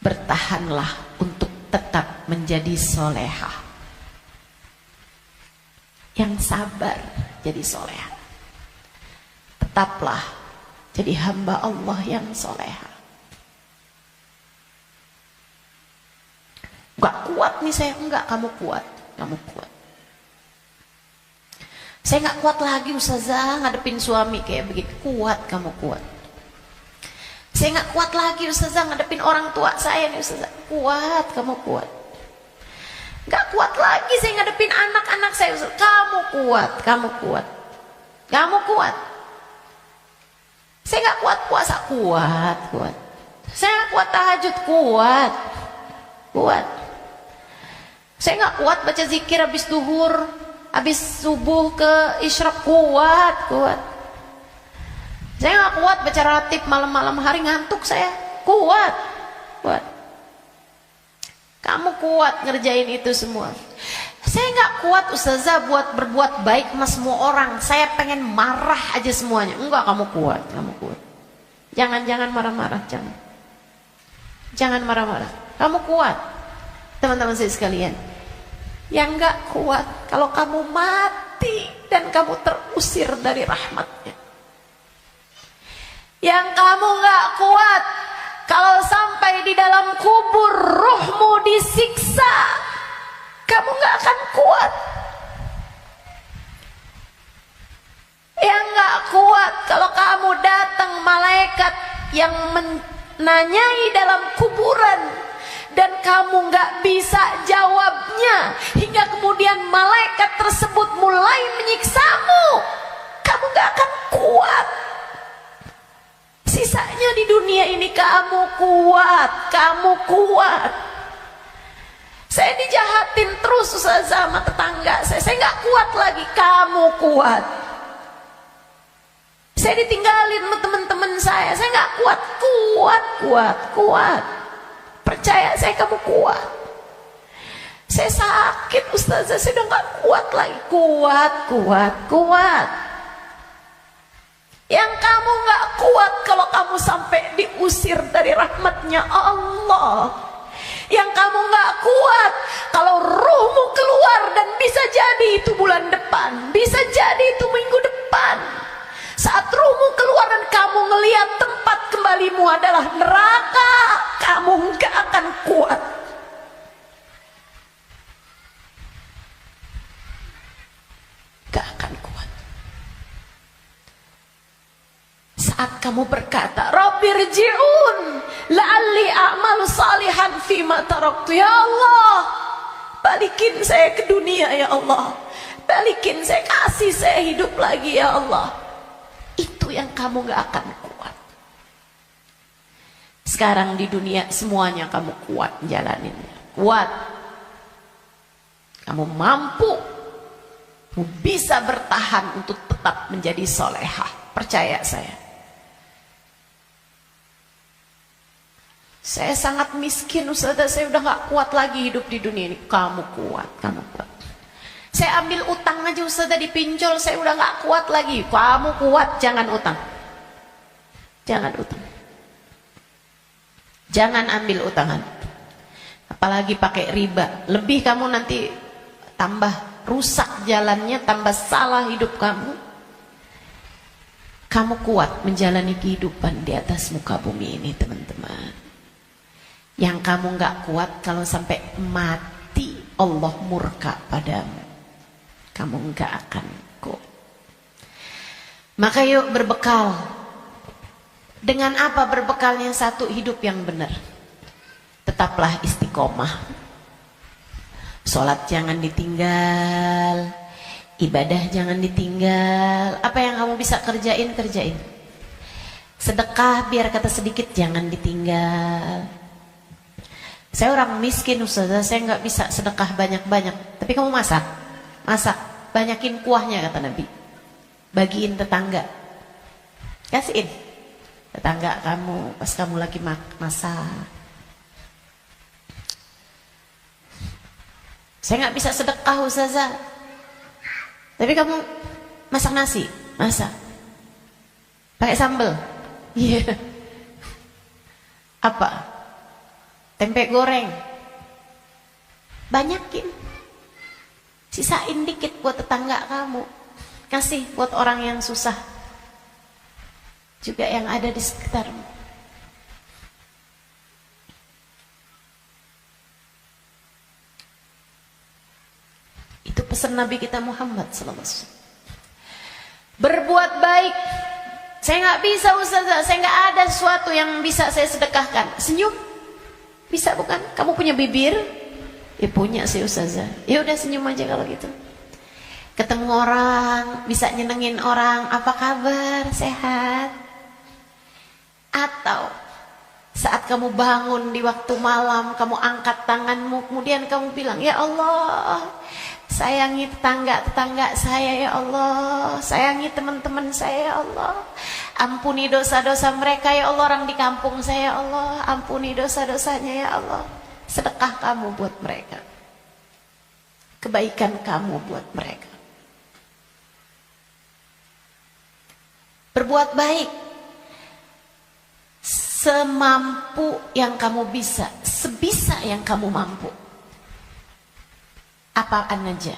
Bertahanlah untuk tetap menjadi solehah. Yang sabar jadi solehah. Tetaplah jadi hamba Allah yang solehah. Gak kuat nih saya, enggak, kamu kuat, kamu kuat. Saya gak kuat lagi Ustazah ngadepin suami kayak begitu. Kuat, kamu kuat. Saya gak kuat lagi Ustazah ngadepin orang tua saya nih Ustazah. Kuat, kamu kuat. Gak kuat lagi saya ngadepin anak-anak saya Ustazah. Kamu kuat, kamu kuat. Kamu kuat. Saya gak kuat puasa, kuat, kuat. Saya gak kuat tahajud, kuat. Kuat. Saya nggak kuat baca zikir habis duhur, habis subuh ke isyraq. Kuat. Saya nggak kuat baca ratib malam-malam hari, ngantuk saya. Kuat. Kamu kuat ngerjain itu semua. Saya nggak kuat ustazah buat berbuat baik sama semua orang. Saya pengen marah aja semuanya. Enggak, kamu kuat. Jangan marah-marah, jangan marah-marah. Kamu kuat, teman-teman saya sekalian. Yang nggak kuat kalau kamu mati dan kamu terusir dari rahmatnya. Yang kamu nggak kuat kalau sampai di dalam kubur ruhmu disiksa, kamu nggak akan kuat. Yang nggak kuat kalau kamu datang malaikat yang menanyai dalam kuburan dan kamu nggak bisa jawabnya, hingga kemudian malaikat tersebut mulai menyiksamu, kamu nggak akan kuat. Sisanya di dunia ini kamu kuat. Saya dijahatin terus sama tetangga saya nggak kuat lagi. Kamu kuat. Saya ditinggalin sama teman-teman saya nggak kuat. Percaya saya, kamu kuat. Saya sakit ustazah, saya udah nggak kuat lagi. Kuat. Yang kamu nggak kuat kalau kamu sampai diusir dari rahmatnya Allah. Yang kamu nggak kuat kalau ruhmu keluar, dan bisa jadi itu bulan depan, bisa jadi itu minggu depan. Saat ruhmu keluar dan kamu ngelihat tempat kembalimu adalah neraka, kamu nggak akan kuat. Gak akan kuat. Saat kamu berkata, Rabbirji'un la'alli a'malu salihan fima taraktu. Ya Allah, balikin saya ke dunia ya Allah. Balikin saya, kasih saya hidup lagi ya Allah. Itu yang kamu gak akan kuat. Sekarang di dunia semuanya kamu kuat jalaninnya. Kuat. Kamu mampu, kamu bisa bertahan untuk tetap menjadi solehah. Percaya saya. Saya sangat miskin ustazah, saya udah gak kuat lagi hidup di dunia ini. Kamu kuat. Saya ambil utang aja ustazah, dipinjol, saya udah gak kuat lagi. Kamu kuat, jangan utang. Jangan ambil utangan. Apalagi pakai riba. Lebih kamu nanti tambah rusak jalannya, tambah salah hidup kamu. Kamu kuat menjalani kehidupan di atas muka bumi ini, teman-teman. Yang kamu gak kuat kalau sampai mati Allah murka padamu, kamu gak akan kuat. Maka yuk berbekal. Dengan apa berbekalnya? Satu, hidup yang benar. Tetaplah istiqomah. Sholat jangan ditinggal, ibadah jangan ditinggal. Apa yang kamu bisa kerjain. Sedekah biar kata sedikit jangan ditinggal. Saya orang miskin ustazah, saya nggak bisa sedekah banyak-banyak. Tapi kamu masak, banyakin kuahnya kata Nabi. Bagiin tetangga, kasihin tetangga kamu pas kamu lagi masak. Saya nggak bisa sedekah ustazah, tapi kamu masak nasi, pakai sambal, iya. Apa? Tempe goreng, banyakin, sisain dikit buat tetangga kamu, kasih buat orang yang susah juga yang ada di sekitarmu. Itu pesan Nabi kita Muhammad SAW. Berbuat baik. Saya nggak bisa ustazah, saya nggak ada sesuatu yang bisa saya sedekahkan. Senyum bisa bukan? Kamu punya bibir? Ya punya sih ustazah. Ya udah senyum aja kalau gitu. Ketemu orang, bisa nyenengin orang, apa kabar? Sehat? Atau Saat kamu bangun di waktu malam, kamu angkat tanganmu, kemudian kamu bilang, ya Allah, sayangi tetangga-tetangga saya ya Allah, sayangi teman-teman saya ya Allah, ampuni dosa-dosa mereka ya Allah, orang di kampung saya ya Allah, ampuni dosa-dosanya ya Allah. Sedekah kamu buat mereka, kebaikan kamu buat mereka. Berbuat baik semampu yang kamu bisa, sebisa yang kamu mampu. Apaan aja,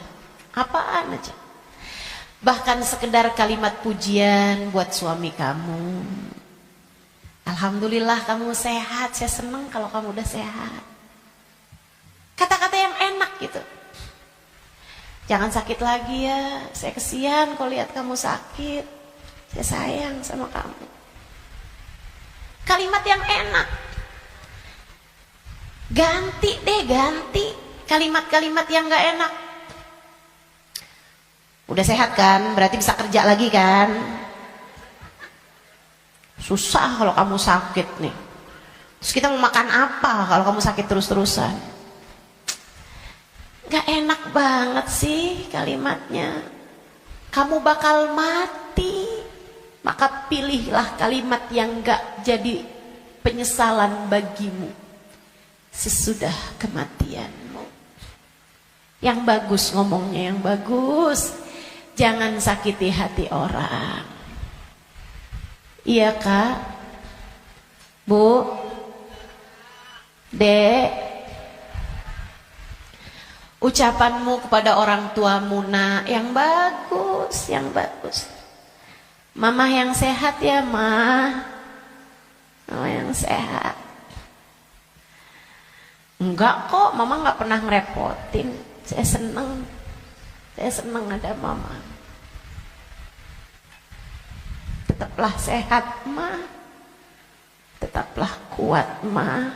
apaan aja. Bahkan sekedar kalimat pujian buat suami kamu. Alhamdulillah kamu sehat, saya senang kalau kamu udah sehat. Kata-kata yang enak gitu. Jangan sakit lagi ya, saya kesian kalau lihat kamu sakit. Saya sayang sama kamu. Kalimat yang enak. Ganti deh, ganti kalimat-kalimat yang gak enak. Udah sehat kan, berarti bisa kerja lagi kan. Susah kalau kamu sakit nih. Terus kita mau makan apa kalau kamu sakit terus-terusan? Gak enak banget sih kalimatnya. Kamu bakal mati, maka pilihlah kalimat yang gak jadi penyesalan bagimu sesudah kematianmu. Yang bagus ngomongnya, yang bagus. Jangan sakiti hati orang. Iya Kak, Bu, Dek, ucapanmu kepada orang tuamu nak, yang bagus, yang bagus. Mama yang sehat ya Ma, mama yang sehat. Enggak kok, mama nggak pernah ngerepotin. Saya seneng ada mama. Tetaplah sehat Ma, tetaplah kuat Ma.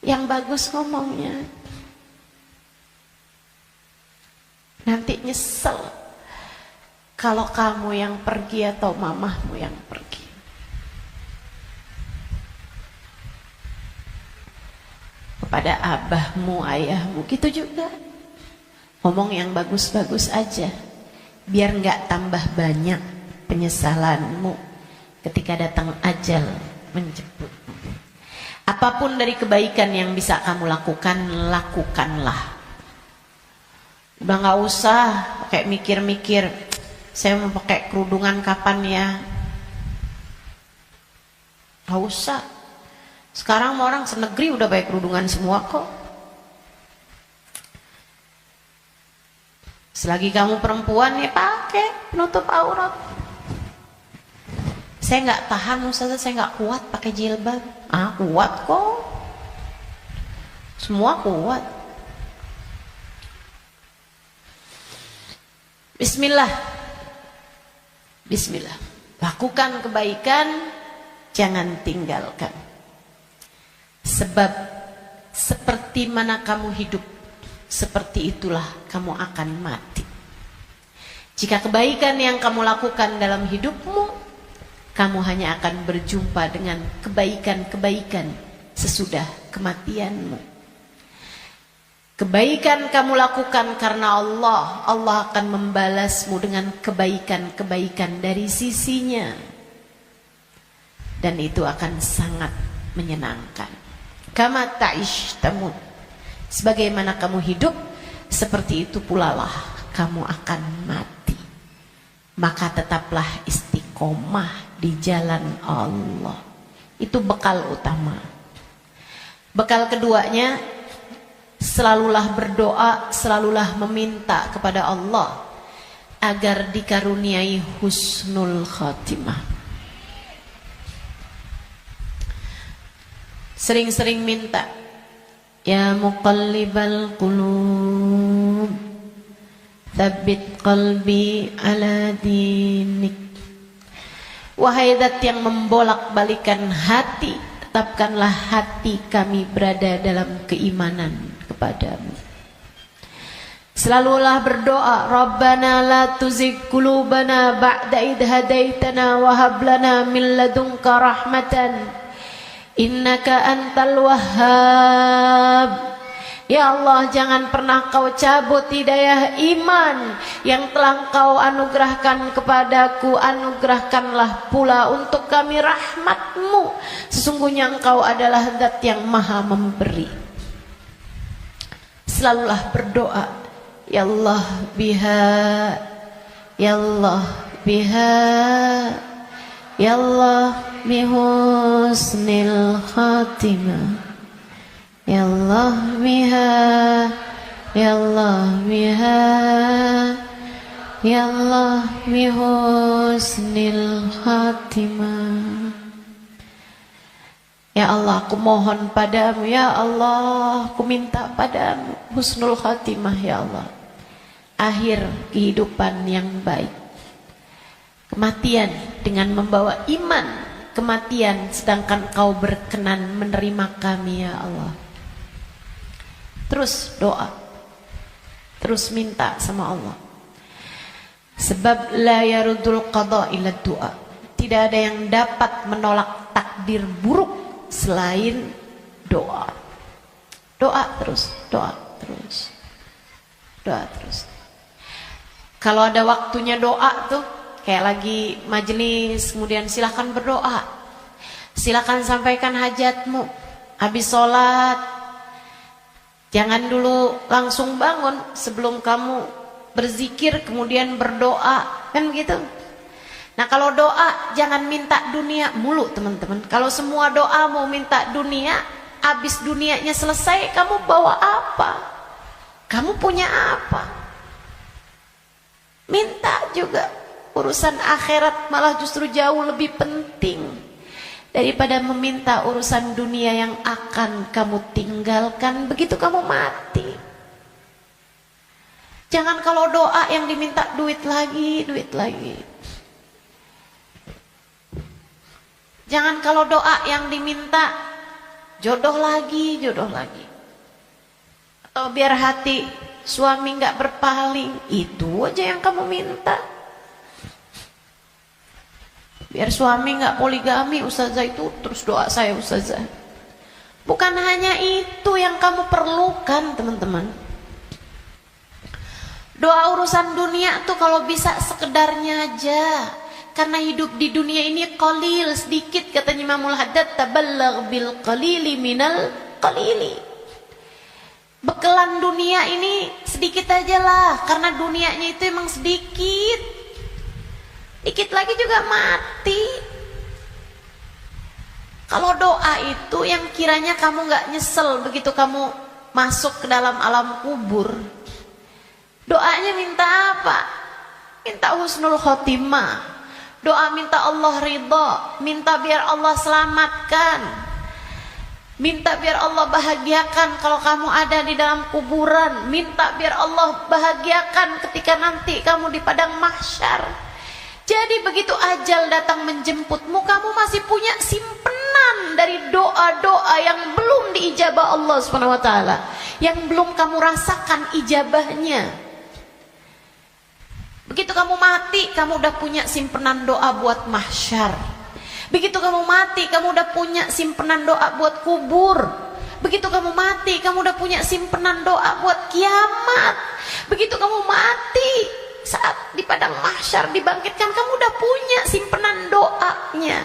Yang bagus ngomongnya. Nanti nyesel kalau kamu yang pergi atau mamahmu yang pergi. Kepada abahmu, ayahmu, gitu juga. Ngomong yang bagus-bagus aja. Biar nggak tambah banyak penyesalanmu ketika datang ajal menjemputmu. Apapun dari kebaikan yang bisa kamu lakukan, lakukanlah. Udah nggak usah kayak mikir-mikir, saya mau pakai kerudungan kapan ya? Nggak usah. Sekarang orang senegeri udah pakai kerudungan semua kok. Selagi kamu perempuan ya pakai penutup aurat. Saya nggak tahan Ustazah, saya nggak kuat pakai jilbab. Ah kuat kok. Semua kuat. Bismillah. Bismillah. Lakukan kebaikan, jangan tinggalkan. Sebab seperti mana kamu hidup, seperti itulah kamu akan mati. Jika kebaikan yang kamu lakukan dalam hidupmu, kamu hanya akan berjumpa dengan kebaikan-kebaikan sesudah kematianmu. Kebaikan kamu lakukan karena Allah, Allah akan membalasmu dengan kebaikan-kebaikan dari sisinya. Dan itu akan sangat menyenangkan. Kama ta'ish tamut. Sebagaimana kamu hidup, seperti itu pula lah kamu akan mati. Maka tetaplah istiqomah di jalan Allah. Itu bekal utama. Bekal keduanya, selalulah berdoa, selalulah meminta kepada Allah agar dikaruniai husnul khatimah. Sering-sering minta, ya muqallibal qulub, tsabbit qalbi ala dinik. Wahai zat yang membolak-balikan hati, tetapkanlah hati kami berada dalam keimanan kepadamu. Selalulah berdoa, Rabbana la tuzigh qulubana ba'da idh hadaitana wa hab lana min ladunka rahmatan innaka antal wahhab. Ya Allah, jangan pernah kau cabut hidayah iman yang telah kau anugerahkan kepadaku. Anugerahkanlah pula untuk kami rahmatmu. Sesungguhnya engkau adalah zat yang maha memberi. Selalulah berdoa, Ya Allah biha, Ya Allah biha, Ya Allah bihusnil khatimah, Ya Allah biha, Ya Allah biha, Ya Allah bihusnil khatimah. Ya Allah, aku mohon padamu, Ya Allah, aku minta padamu husnul khatimah, Ya Allah, akhir kehidupan yang baik, kematian dengan membawa iman, kematian sedangkan kau berkenan menerima kami, Ya Allah. Terus doa, terus minta sama Allah. Sebab la yarudul qada illa doa. Tidak ada yang dapat menolak takdir buruk selain doa. Doa terus, doa terus, doa terus. Kalau ada waktunya doa tuh, kayak lagi majelis, kemudian silakan berdoa, silakan sampaikan hajatmu. Habis sholat, jangan dulu langsung bangun, sebelum kamu berzikir kemudian berdoa, kan begitu. Nah kalau doa jangan minta dunia mulu teman-teman. Kalau semua doa mau minta dunia, habis dunianya selesai kamu bawa apa? Kamu punya apa? Minta juga. Urusan akhirat malah justru jauh lebih penting daripada meminta urusan dunia yang akan kamu tinggalkan begitu kamu mati. Jangan kalau doa yang diminta duit lagi, duit lagi. Jangan kalau doa yang diminta jodoh lagi, jodoh lagi. Atau biar hati suami nggak berpaling, itu aja yang kamu minta. Biar suami nggak poligami, ustazah, itu terus doa saya ustazah. Bukan hanya itu yang kamu perlukan teman-teman. Doa urusan dunia tuh kalau bisa sekedarnya aja. Karena hidup di dunia ini qalil, sedikit, katanya Imamul Haddad, tabalagh bil qalili minal qalili. Bekelan dunia ini sedikit aja lah, karena dunianya itu emang sedikit. Dikit lagi juga mati. Kalau doa itu yang kiranya kamu gak nyesel begitu kamu masuk ke dalam alam kubur. Doanya minta apa? Minta husnul khotimah. Doa minta Allah ridha, minta biar Allah selamatkan, minta biar Allah bahagiakan kalau kamu ada di dalam kuburan, minta biar Allah bahagiakan ketika nanti kamu di padang mahsyar. Jadi begitu ajal datang menjemputmu, kamu masih punya simpenan dari doa-doa yang belum diijabah Allah SWT, yang belum kamu rasakan ijabahnya. Begitu kamu mati, kamu udah punya simpenan doa buat mahsyar. Begitu kamu mati, kamu udah punya simpenan doa buat kubur. Begitu kamu mati, kamu udah punya simpenan doa buat kiamat. Begitu kamu mati, saat di padang mahsyar dibangkitkan, kamu udah punya simpenan doanya,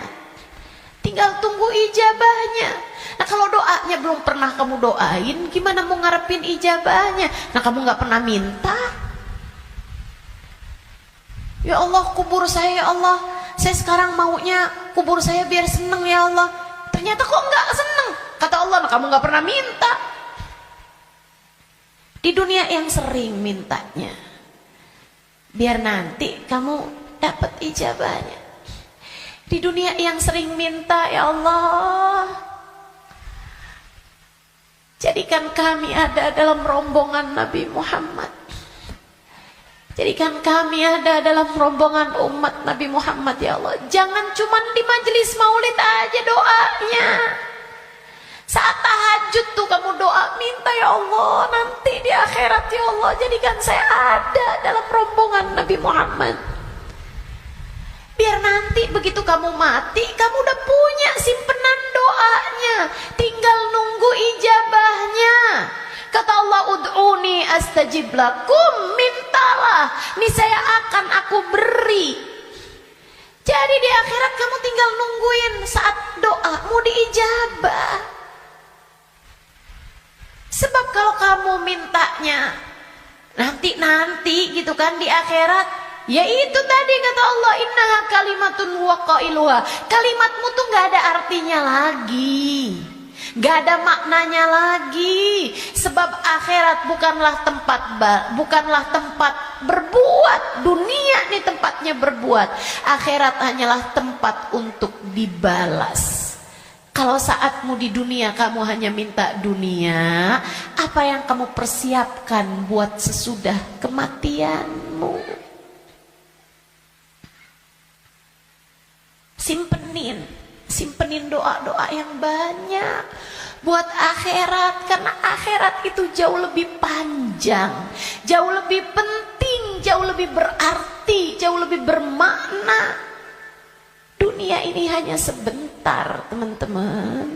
tinggal tunggu ijabahnya. Nah kalau doanya belum pernah kamu doain, gimana mau ngarepin ijabahnya? Nah kamu gak pernah minta, ya Allah kubur saya, ya Allah saya sekarang maunya kubur saya biar seneng, ya Allah. Ternyata kok gak seneng, kata Allah, nah kamu gak pernah minta. Di dunia yang sering mintanya, biar nanti kamu dapat ijabahnya. Di dunia yang sering minta, ya Allah, jadikan kami ada dalam rombongan Nabi Muhammad. Jadikan kami ada dalam rombongan umat Nabi Muhammad, ya Allah. Jangan cuma di majelis maulid aja doanya. Saat tahajud tuh kamu doa, minta minta ya Allah nanti di akhirat ya Allah jadikan saya ada dalam rombongan Nabi Muhammad. Biar nanti begitu kamu mati, kamu udah punya simpenan doanya, tinggal nunggu ijabahnya. Kata Allah, ud'uni astajib lakum, mintalah, niscaya akan aku beri. Jadi di akhirat kamu tinggal nungguin saat doamu diijabah. Sebab kalau kamu mintanya nanti gitu kan di akhirat, ya itu tadi kata Allah, innaha kalimatun huwa qailuha. Kalimatmu tuh gak ada artinya lagi, gak ada maknanya lagi. Sebab akhirat bukanlah tempat berbuat. Dunia nih tempatnya berbuat. Akhirat hanyalah tempat untuk dibalas. Kalau saatmu di dunia kamu hanya minta dunia, apa yang kamu persiapkan buat sesudah kematianmu? Simpenin doa-doa yang banyak buat akhirat, karena akhirat itu jauh lebih panjang, jauh lebih penting, jauh lebih berarti, jauh lebih bermakna. Dunia ini hanya sebentar, teman-teman.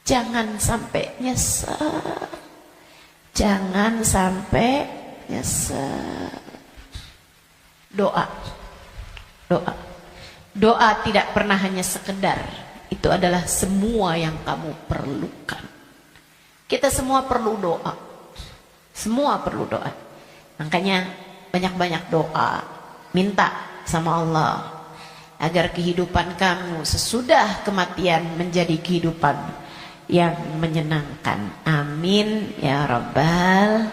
Jangan sampai nyesal. Jangan sampai nyesal. Doa. Doa tidak pernah hanya sekedar. Itu adalah semua yang kamu perlukan. Kita semua perlu doa. Semua perlu doa. Makanya banyak-banyak doa. Minta sama Allah agar kehidupan kamu sesudah kematian menjadi kehidupan yang menyenangkan. Amin ya Rabbal.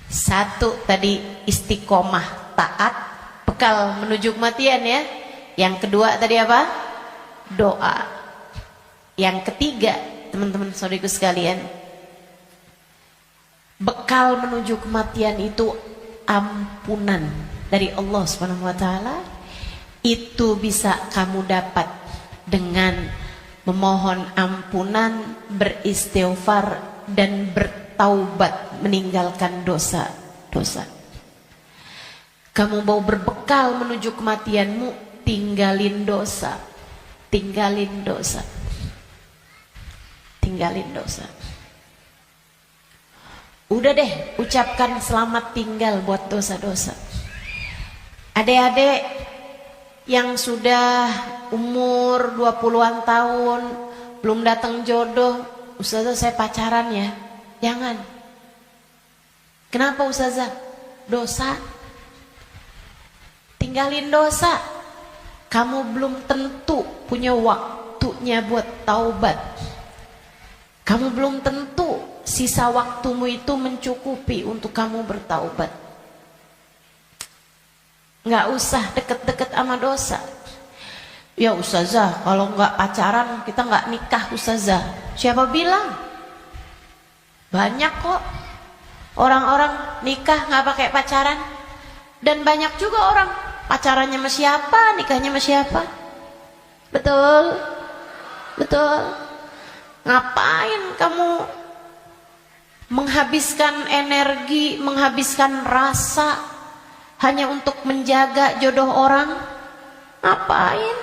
Satu tadi istiqomah taat, bekal menuju kematian ya. Yang kedua tadi apa? Doa. Yang ketiga, teman-teman saudaraku sekalian, bekal menuju kematian itu ampunan dari Allah Subhanahu wa taala. Itu bisa kamu dapat dengan memohon ampunan, beristighfar dan bertaubat, meninggalkan dosa-dosa. Kamu mau berbekal menuju kematianmu, tinggalin dosa. Tinggalin dosa. Tinggalin dosa. Udah deh, ucapkan selamat tinggal buat dosa-dosa. Adik-adik yang sudah umur 20-an tahun belum datang jodoh, Ustazah saya pacaran ya. Jangan. Kenapa Ustazah? Dosa. Tinggalin dosa. Kamu belum tentu punya waktunya buat taubat. Kamu belum tentu sisa waktumu itu mencukupi untuk kamu bertaubat. Nggak usah deket-deket sama dosa. Ya Ustazah, kalau nggak pacaran kita nggak nikah Ustazah. Siapa bilang? Banyak kok orang-orang nikah nggak pakai pacaran. Dan banyak juga orang pacarannya sama siapa, nikahnya sama siapa. Betul? Betul? Ngapain kamu menghabiskan energi, menghabiskan rasa hanya untuk menjaga jodoh orang? Ngapain?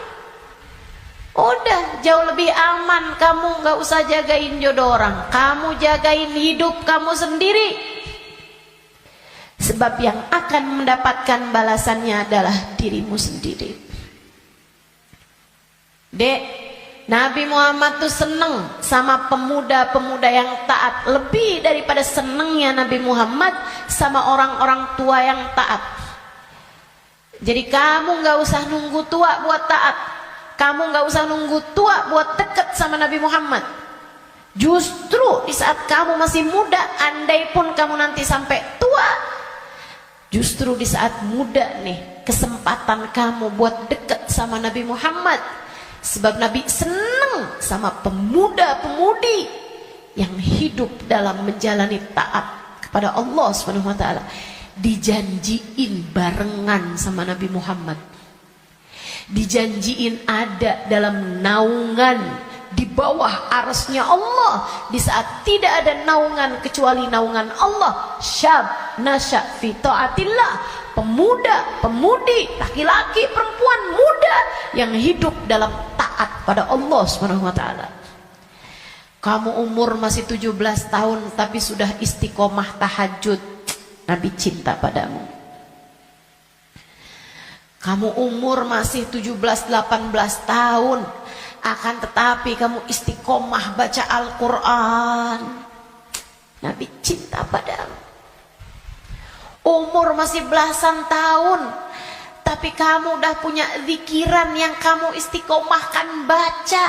Udah jauh lebih aman kamu gak usah jagain jodoh orang. Kamu jagain hidup kamu sendiri. Sebab yang akan mendapatkan balasannya adalah dirimu sendiri. Dek, Nabi Muhammad tuh seneng sama pemuda-pemuda yang taat. Lebih daripada senengnya Nabi Muhammad sama orang-orang tua yang taat. Jadi kamu gak usah nunggu tua buat taat. Kamu gak usah nunggu tua buat deket sama Nabi Muhammad. Justru di saat kamu masih muda, andai pun kamu nanti sampai tua, justru di saat muda nih kesempatan kamu buat deket sama Nabi Muhammad. Sebab Nabi senang sama pemuda-pemudi yang hidup dalam menjalani taat kepada Allah Subhanahu wa taala. Dijanjiin barengan sama Nabi Muhammad. Dijanjiin ada dalam naungan, di bawah arasnya Allah, di saat tidak ada naungan kecuali naungan Allah. Syab nasya fi taatillah, pemuda, pemudi, laki-laki, perempuan, muda yang hidup dalam taat pada Allah Subhanahu wa taala. Kamu umur masih 17 tahun tapi sudah istiqomah tahajud, Nabi cinta padamu. Kamu umur masih 17-18 tahun, akan tetapi kamu istiqomah baca Al-Quran, Nabi cinta padamu. Umur masih belasan tahun, tapi kamu udah punya zikiran yang kamu istiqomahkan baca.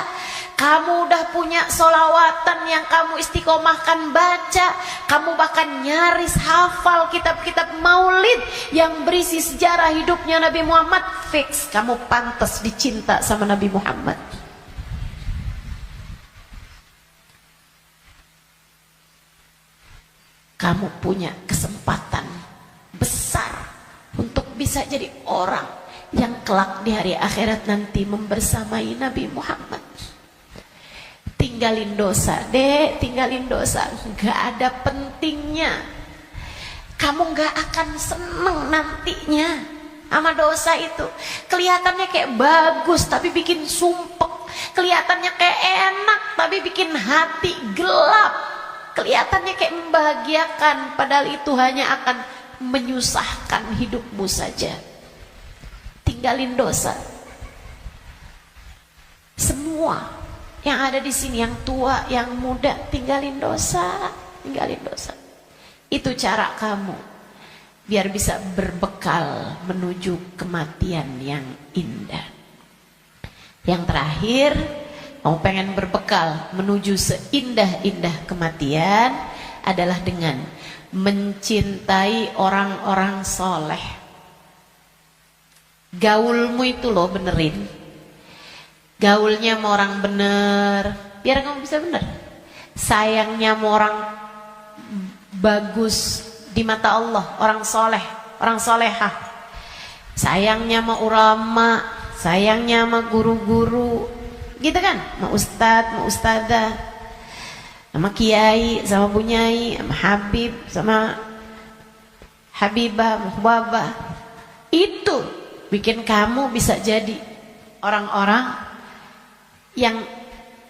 Kamu udah punya solawatan yang kamu istiqomahkan baca. Kamu bahkan nyaris hafal kitab-kitab maulid yang berisi sejarah hidupnya Nabi Muhammad. Fix, kamu pantas dicinta sama Nabi Muhammad. Kamu punya kesempatan besar untuk bisa jadi orang yang kelak di hari akhirat nanti membersamai Nabi Muhammad. Tinggalin dosa, dek, tinggalin dosa. Gak ada pentingnya. Kamu gak akan seneng nantinya sama dosa itu. Kelihatannya kayak bagus tapi bikin sumpek. Kelihatannya kayak enak tapi bikin hati gelap. Kelihatannya kayak membahagiakan, padahal itu hanya akan menyusahkan hidupmu saja. Tinggalin dosa. Semua yang ada di sini, yang tua, yang muda, tinggalin dosa, tinggalin dosa. Itu cara kamu biar bisa berbekal menuju kematian yang indah. Yang terakhir, kamu pengen berbekal menuju seindah-indah kematian adalah dengan mencintai orang-orang soleh. Gaulmu itu loh benerin. Gaulnya sama orang bener, biar kamu bisa bener. Sayangnya sama orang bagus di mata Allah, orang soleh, orang solehah. Sayangnya sama ulama, sayangnya sama guru-guru, gitu kan? Sama ustadz, sama ustadzah, sama kiai, sama bunyai, sama habib, sama habibah, muhbabah. Itu bikin kamu bisa jadi orang-orang yang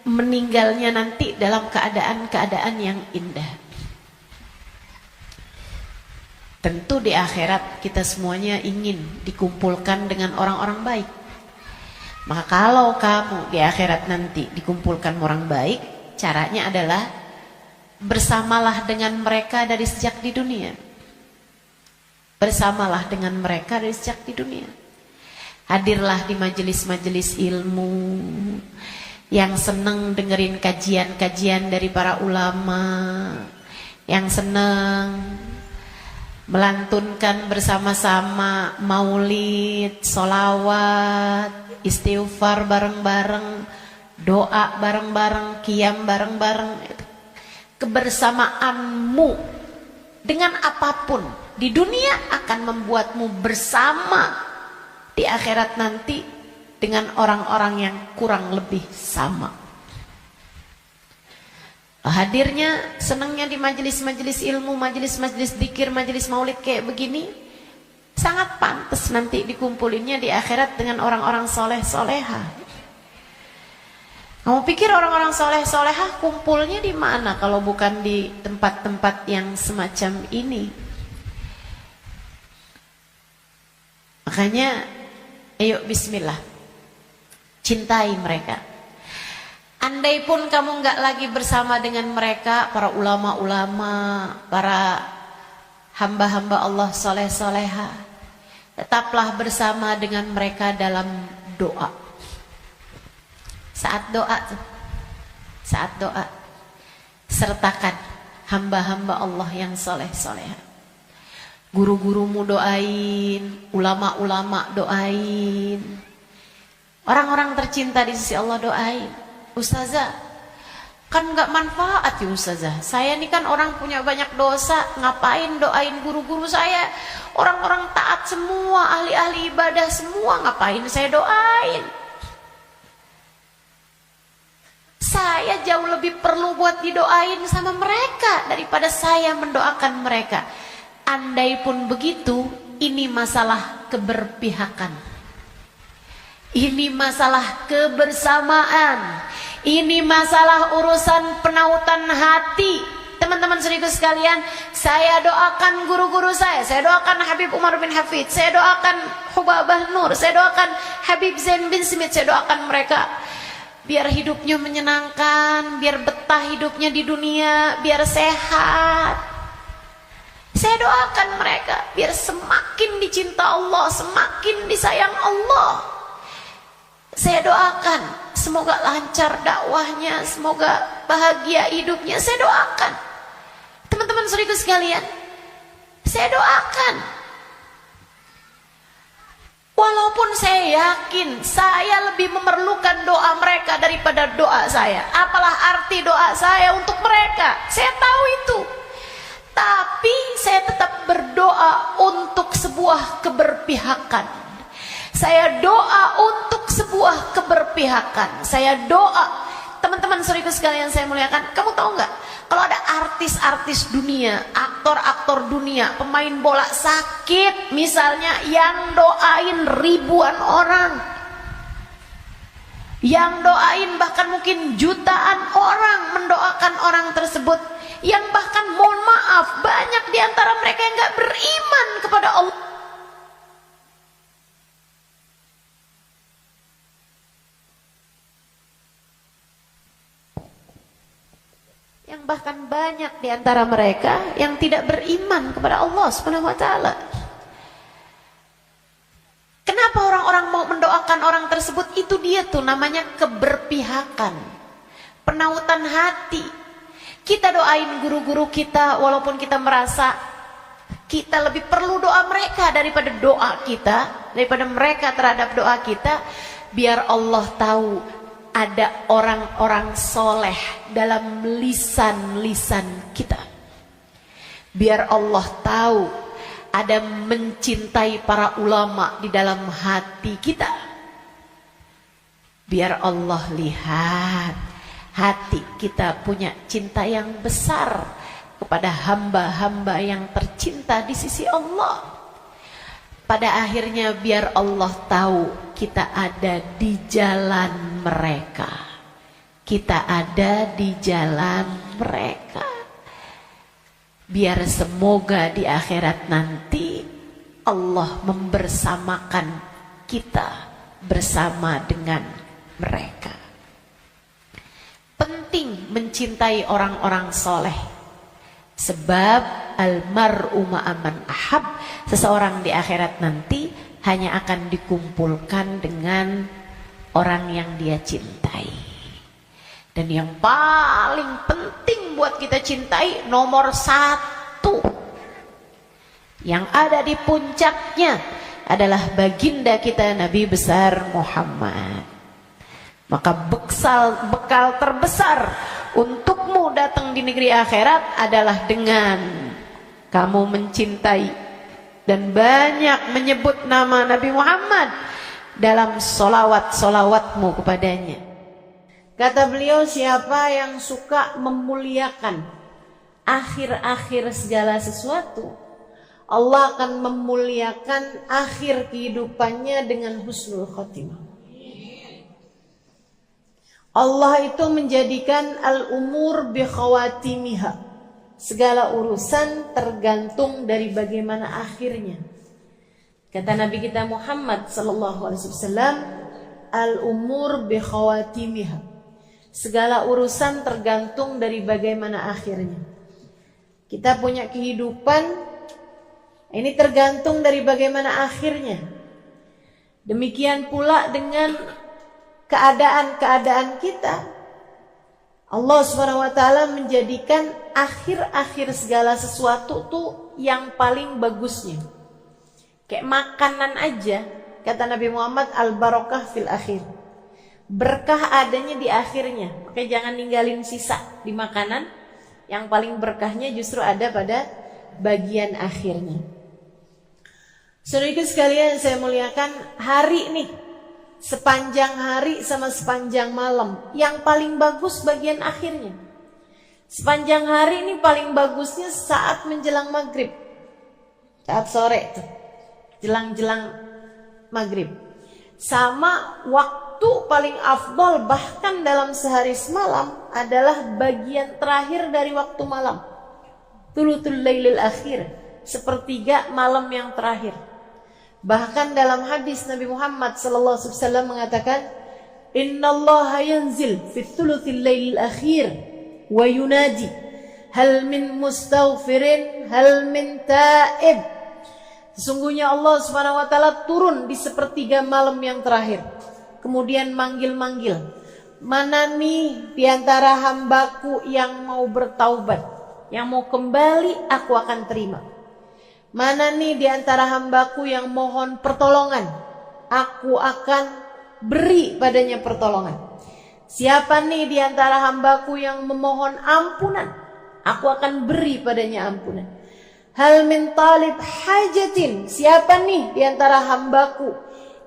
meninggalnya nanti dalam keadaan-keadaan yang indah. Tentu di akhirat kita semuanya ingin dikumpulkan dengan orang-orang baik. Maka kalau kamu di akhirat nanti dikumpulkan orang baik, caranya adalah bersamalah dengan mereka dari sejak di dunia. Bersamalah dengan mereka dari sejak di dunia. Hadirlah di majelis-majelis ilmu, yang seneng dengerin kajian-kajian dari para ulama, yang seneng melantunkan bersama-sama maulid, solawat, istighfar bareng-bareng, doa bareng-bareng, qiyam bareng-bareng. Kebersamaanmu dengan apapun di dunia akan membuatmu bersama di akhirat nanti dengan orang-orang yang kurang lebih sama. Hadirnya, senangnya di majelis-majelis ilmu, majelis-majelis zikir, majelis maulid kayak begini, sangat pantas nanti dikumpulinnya di akhirat dengan orang-orang soleh-solehah. Kamu pikir orang-orang soleh-solehah kumpulnya di mana kalau bukan di tempat-tempat yang semacam ini? Makanya ayo bismillah, cintai mereka. Andai pun kamu nggak lagi bersama dengan mereka, para ulama-ulama, para hamba-hamba Allah soleh-soleha, tetaplah bersama dengan mereka dalam doa. Saat doa tuh, saat doa, sertakan hamba-hamba Allah yang soleh-soleha. Guru-gurumu doain, ulama-ulama doain, orang-orang tercinta di sisi Allah doain. Ustazah, kan nggak manfaat ya ustazah. Saya ini kan orang punya banyak dosa, ngapain doain guru-guru saya? Orang-orang taat semua, ahli-ahli ibadah semua, ngapain saya doain? jauh lebih perlu buat didoain sama mereka daripada saya mendoakan mereka. Andai pun begitu, ini masalah keberpihakan. Ini masalah kebersamaan. Ini masalah urusan penautan hati. Teman-teman saudaraku sekalian, saya doakan guru-guru saya doakan Habib Umar bin Hafid, saya doakan Hubabah Nur, saya doakan Habib Zain bin Smith, saya doakan mereka biar hidupnya menyenangkan, biar betah hidupnya di dunia, biar sehat. Saya doakan mereka biar semakin dicinta Allah, semakin disayang Allah. Saya doakan semoga lancar dakwahnya, semoga bahagia hidupnya. Saya doakan. Teman-teman saudaraku sekalian, saya doakan. Walaupun saya yakin saya lebih memerlukan doa mereka daripada doa saya. Apalah arti doa saya untuk mereka? Saya tahu itu. Tapi saya tetap berdoa untuk sebuah keberpihakan. Saya doa untuk sebuah keberpihakan. Saya doa. Teman-teman saudaraku sekalian saya muliakan, kamu tahu nggak? Kalau ada artis-artis dunia, aktor-aktor dunia, pemain bola sakit misalnya, yang doain ribuan orang, yang doain bahkan mungkin jutaan orang mendoakan orang tersebut, yang bahkan mohon maaf banyak diantara mereka yang nggak beriman kepada Allah. Yang bahkan banyak di antara mereka yang tidak beriman kepada Allah Subhanahu wa taala. Kenapa orang-orang mau mendoakan orang tersebut? Itu dia tuh namanya keberpihakan, penautan hati. Kita doain guru-guru kita walaupun kita merasa kita lebih perlu doa mereka daripada doa kita, daripada mereka terhadap doa kita, biar Allah tahu ada orang-orang soleh dalam lisan-lisan kita. Biar Allah tahu ada mencintai para ulama di dalam hati kita. Biar Allah lihat hati kita punya cinta yang besar kepada hamba-hamba yang tercinta di sisi Allah. Pada akhirnya biar Allah tahu kita ada di jalan mereka. Kita ada di jalan mereka. Biar semoga di akhirat nanti Allah membersamakan kita bersama dengan mereka. Penting mencintai orang-orang soleh. Sebab almar'u ma'aman ahab, seseorang di akhirat nanti hanya akan dikumpulkan dengan orang yang dia cintai. Dan yang paling penting buat kita cintai, nomor satu, yang ada di puncaknya adalah baginda kita Nabi besar Muhammad. Maka bekal terbesar untukmu datang di negeri akhirat adalah dengan kamu mencintai dan banyak menyebut nama Nabi Muhammad dalam solawat-solawatmu kepadanya. Kata beliau, siapa yang suka memuliakan akhir-akhir segala sesuatu, Allah akan memuliakan akhir kehidupannya dengan husnul khotimah. Allah itu menjadikan al-umur bi khawatimiha. Segala urusan tergantung dari bagaimana akhirnya. Kata Nabi kita Muhammad sallallahu alaihi wasallam, al-umur bi khawatimiha. Segala urusan tergantung dari bagaimana akhirnya. Kita punya kehidupan, ini tergantung dari bagaimana akhirnya. Demikian pula dengan keadaan-keadaan kita. Allah SWT menjadikan akhir-akhir segala sesuatu tuh yang paling bagusnya. Kayak makanan aja, kata Nabi Muhammad, al-barakah fil akhir. Berkah adanya di akhirnya. Makanya jangan ninggalin sisa di makanan. Yang paling berkahnya justru ada pada bagian akhirnya. Saudaraku sekalian saya muliakan, hari nih sepanjang hari sama sepanjang malam. Yang paling bagus bagian akhirnya. Sepanjang hari ini paling bagusnya saat menjelang maghrib. Saat sore tuh. Jelang-jelang maghrib. Sama waktu paling afdol bahkan dalam sehari semalam adalah bagian terakhir dari waktu malam. Thuluthul lailil akhir, sepertiga malam yang terakhir. Bahkan dalam hadis Nabi Muhammad sallallahu alaihi wasallam mengatakan, "Innallaha yanzil fi thuluthil lailil akhir wa yunadi hal min mustaghfirin hal min taib." Sesungguhnya Allah Subhanahu wa taala turun di sepertiga malam yang terakhir. Kemudian manggil-manggil, "Mana nih di antara hambaku yang mau bertaubat? Yang mau kembali aku akan terima. Mana nih di antara hambaku yang mohon pertolongan? Aku akan beri padanya pertolongan. Siapa nih di antara hambaku yang memohon ampunan? Aku akan beri padanya ampunan. Hal min talib hajatin. Siapa nih di antara hambaku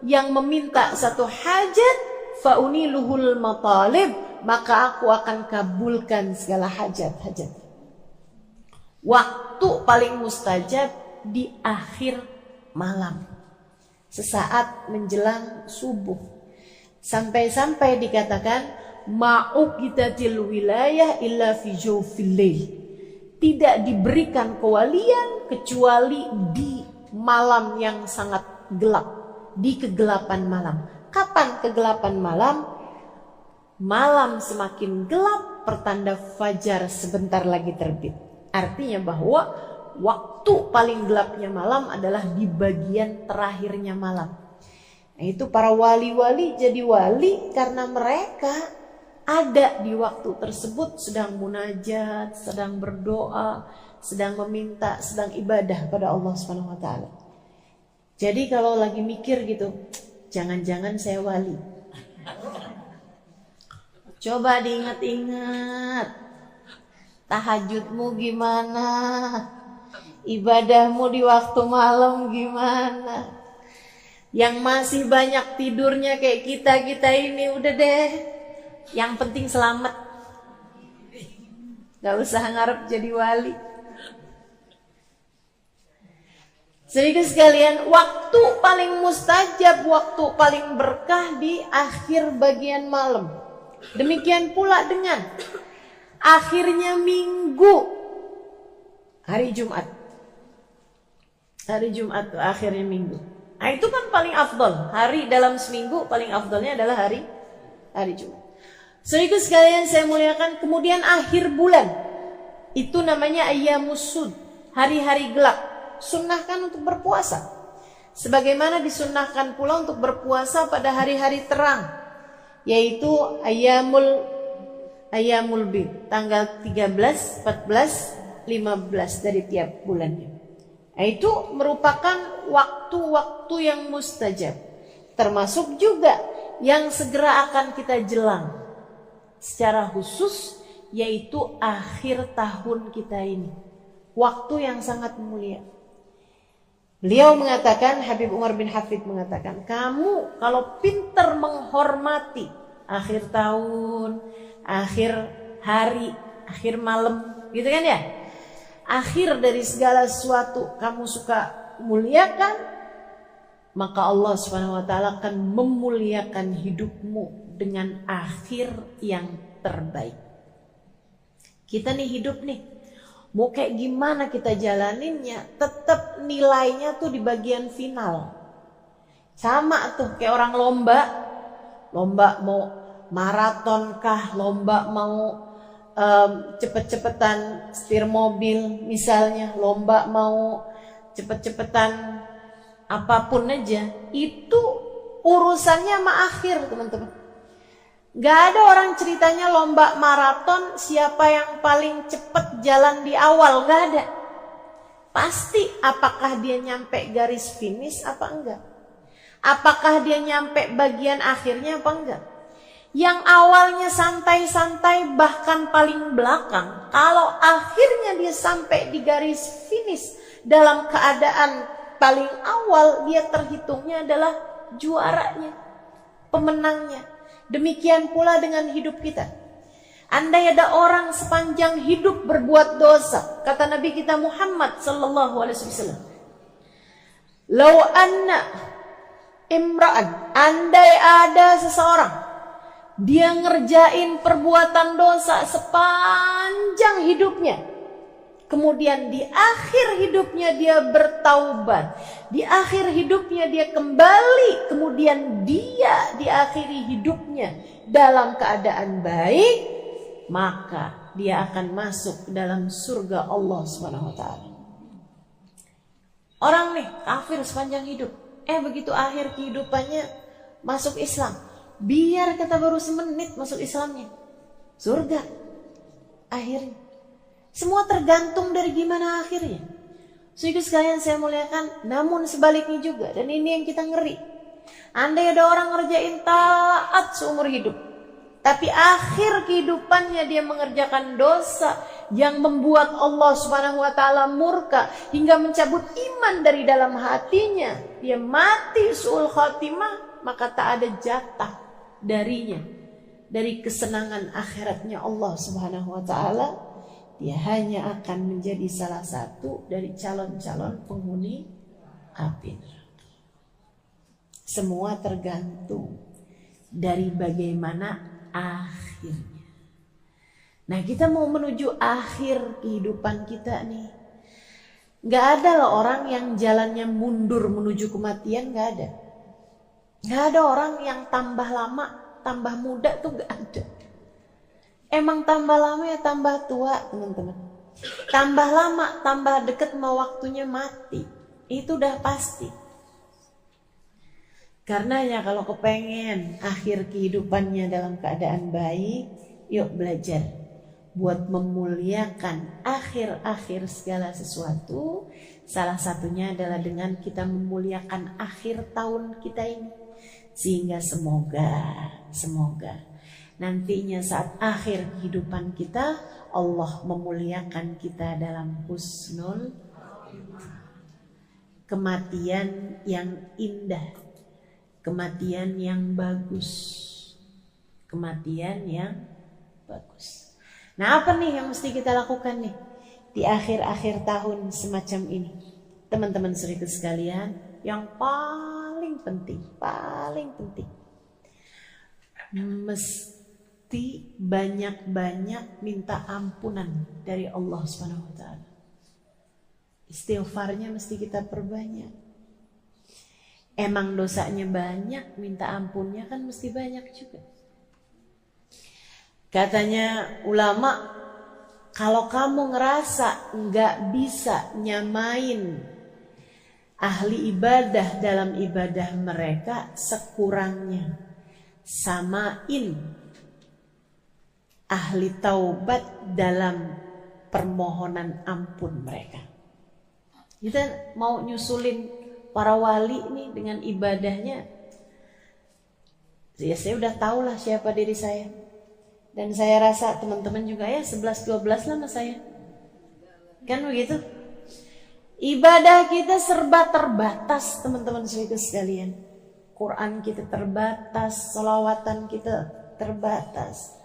yang meminta satu hajat? Fauniluhul matalib. Maka aku akan kabulkan segala hajat-hajat." Waktu paling mustajab di akhir malam, sesaat menjelang subuh. Sampai-sampai dikatakan ma'uqitatil wilayah illa fi jawfil lail. Tidak diberikan kewalian kecuali di malam yang sangat gelap, di kegelapan malam. Kapan kegelapan malam? Malam semakin gelap, pertanda fajar sebentar lagi terbit. Artinya bahwa waktu paling gelapnya malam adalah di bagian terakhirnya malam. Nah, itu para wali-wali jadi wali karena mereka ada di waktu tersebut sedang munajat, sedang berdoa, sedang meminta, sedang ibadah pada Allah Subhanahu wa taala. Jadi kalau lagi mikir gitu, jangan-jangan saya wali. Coba diingat-ingat. Tahajudmu gimana? Ibadahmu di waktu malam gimana? Yang masih banyak tidurnya kayak kita ini udah deh. Yang penting selamat. Gak usah ngarep jadi wali. Sedikit sekalian, waktu paling mustajab, waktu paling berkah di akhir bagian malam. Demikian pula dengan akhirnya minggu, hari Jumat. Hari Jumat itu akhirnya minggu. Nah itu kan paling afdol. Hari dalam seminggu paling afdolnya adalah hari Jumat. Sedikit sekalian saya muliakan. Kemudian akhir bulan, itu namanya ayyamus sud, hari-hari gelap. Sunnahkan untuk berpuasa. Sebagaimana disunnahkan pula untuk berpuasa pada hari-hari terang, yaitu Ayyamul Bid, tanggal 13, 14, 15 dari tiap bulannya. Nah, itu merupakan waktu-waktu yang mustajab. Termasuk juga yang segera akan kita jelang secara khusus, yaitu akhir tahun kita ini. Waktu yang sangat mulia. Beliau mengatakan, Habib Umar bin Hafid mengatakan, kamu kalau pintar menghormati akhir tahun, akhir hari, akhir malam, gitu kan ya? Akhir dari segala sesuatu kamu suka muliakan, maka Allah Subhanahu wa taala akan memuliakan hidupmu dengan akhir yang terbaik. Kita nih hidup nih, mau kayak gimana kita jalaninnya, tetap nilainya tuh di bagian final. Sama tuh kayak orang lomba mau maraton kah, lomba mau cepet-cepetan setir mobil misalnya, lomba mau cepet-cepetan apapun aja, itu urusannya sama akhir, teman-teman. Gak ada orang ceritanya lomba maraton siapa yang paling cepet jalan di awal, gak ada. Pasti apakah dia nyampe garis finish apa enggak, apakah dia nyampe bagian akhirnya apa enggak. Yang awalnya santai-santai bahkan paling belakang, kalau akhirnya dia sampai di garis finish dalam keadaan paling awal, dia terhitungnya adalah juaranya. pemenangnya. Demikian pula dengan hidup kita. Andai ada orang sepanjang hidup berbuat dosa, kata Nabi kita Muhammad sallallahu alaihi wasallam, "Lau anna imra'an," andai ada seseorang dia ngerjain perbuatan dosa sepanjang hidupnya, kemudian di akhir hidupnya dia bertaubat, di akhir hidupnya dia kembali, kemudian dia diakhiri hidupnya dalam keadaan baik, maka dia akan masuk dalam surga Allah Subhanahu wa taala. Orang nih kafir sepanjang hidup, begitu akhir kehidupannya masuk Islam, biar kata baru semenit masuk Islamnya, surga akhirnya. Semua tergantung dari gimana akhirnya. Saudara sekalian saya muliakan, namun sebaliknya juga, dan ini yang kita ngeri. Andai ada orang ngerjain taat seumur hidup, tapi akhir kehidupannya dia mengerjakan dosa yang membuat Allah Subhanahu wa taala murka hingga mencabut iman dari dalam hatinya, dia mati su'ul khatimah, maka tak ada jatah darinya dari kesenangan akhiratnya Allah Subhanahu wa taala. Dia hanya akan menjadi salah satu dari calon-calon penghuni api neraka. Semua tergantung dari bagaimana akhirnya. Nah, kita mau menuju akhir kehidupan kita nih. Gak ada loh orang yang jalannya mundur menuju kematian, gak ada. Gak ada orang yang tambah lama, tambah muda tuh gak ada. Emang tambah lama ya tambah tua, teman-teman. Tambah lama, tambah deket mau waktunya mati. Itu udah pasti. Karenanya kalau kepengen akhir kehidupannya dalam keadaan baik, yuk belajar buat memuliakan akhir-akhir segala sesuatu. Salah satunya adalah dengan kita memuliakan akhir tahun kita ini. Sehingga semoga nantinya saat akhir kehidupan kita, Allah memuliakan kita dalam husnul kematian yang indah, kematian yang bagus, kematian yang bagus. Nah, apa nih yang mesti kita lakukan nih di akhir-akhir tahun semacam ini, teman-teman saudara sekalian? Yang paling penting mesti banyak-banyak minta ampunan dari Allah Subhanahu wa taala. Istighfarnya mesti kita perbanyak. Emang dosanya banyak, minta ampunnya kan mesti banyak juga. Katanya ulama, kalau kamu ngerasa nggak bisa nyamain ahli ibadah dalam ibadah mereka, sekurangnya samain ahli taubat dalam permohonan ampun mereka. Kita mau nyusulin para wali nih dengan ibadahnya. Ya, saya udah tahu lah siapa diri saya. Dan saya rasa teman-teman juga ya 11-12 lah sama saya. Kan begitu? Ibadah kita serba terbatas, teman-teman sekalian. Quran kita terbatas, sholawatan kita terbatas.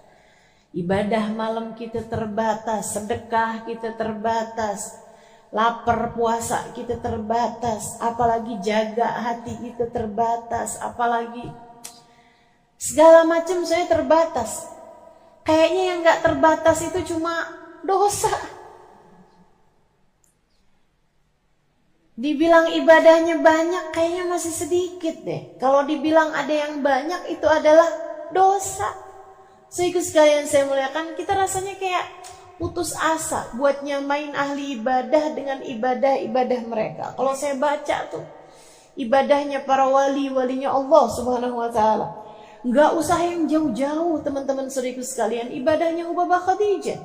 Ibadah malam kita terbatas, sedekah kita terbatas, lapar puasa kita terbatas, apalagi jaga hati kita terbatas, apalagi segala macam saya terbatas. Kayaknya yang gak terbatas itu cuma dosa. Dibilang ibadahnya banyak kayaknya masih sedikit deh. Kalau dibilang ada yang banyak itu adalah dosa. Saudara sekalian saya muliakan, kita rasanya kayak putus asa buat nyamain ahli ibadah dengan ibadah-ibadah mereka. Kalau saya baca tuh ibadahnya para walinya Allah Subhanahu wa taala, nggak usah yang jauh-jauh teman-teman saudara sekalian, ibadahnya Ummu Khadijah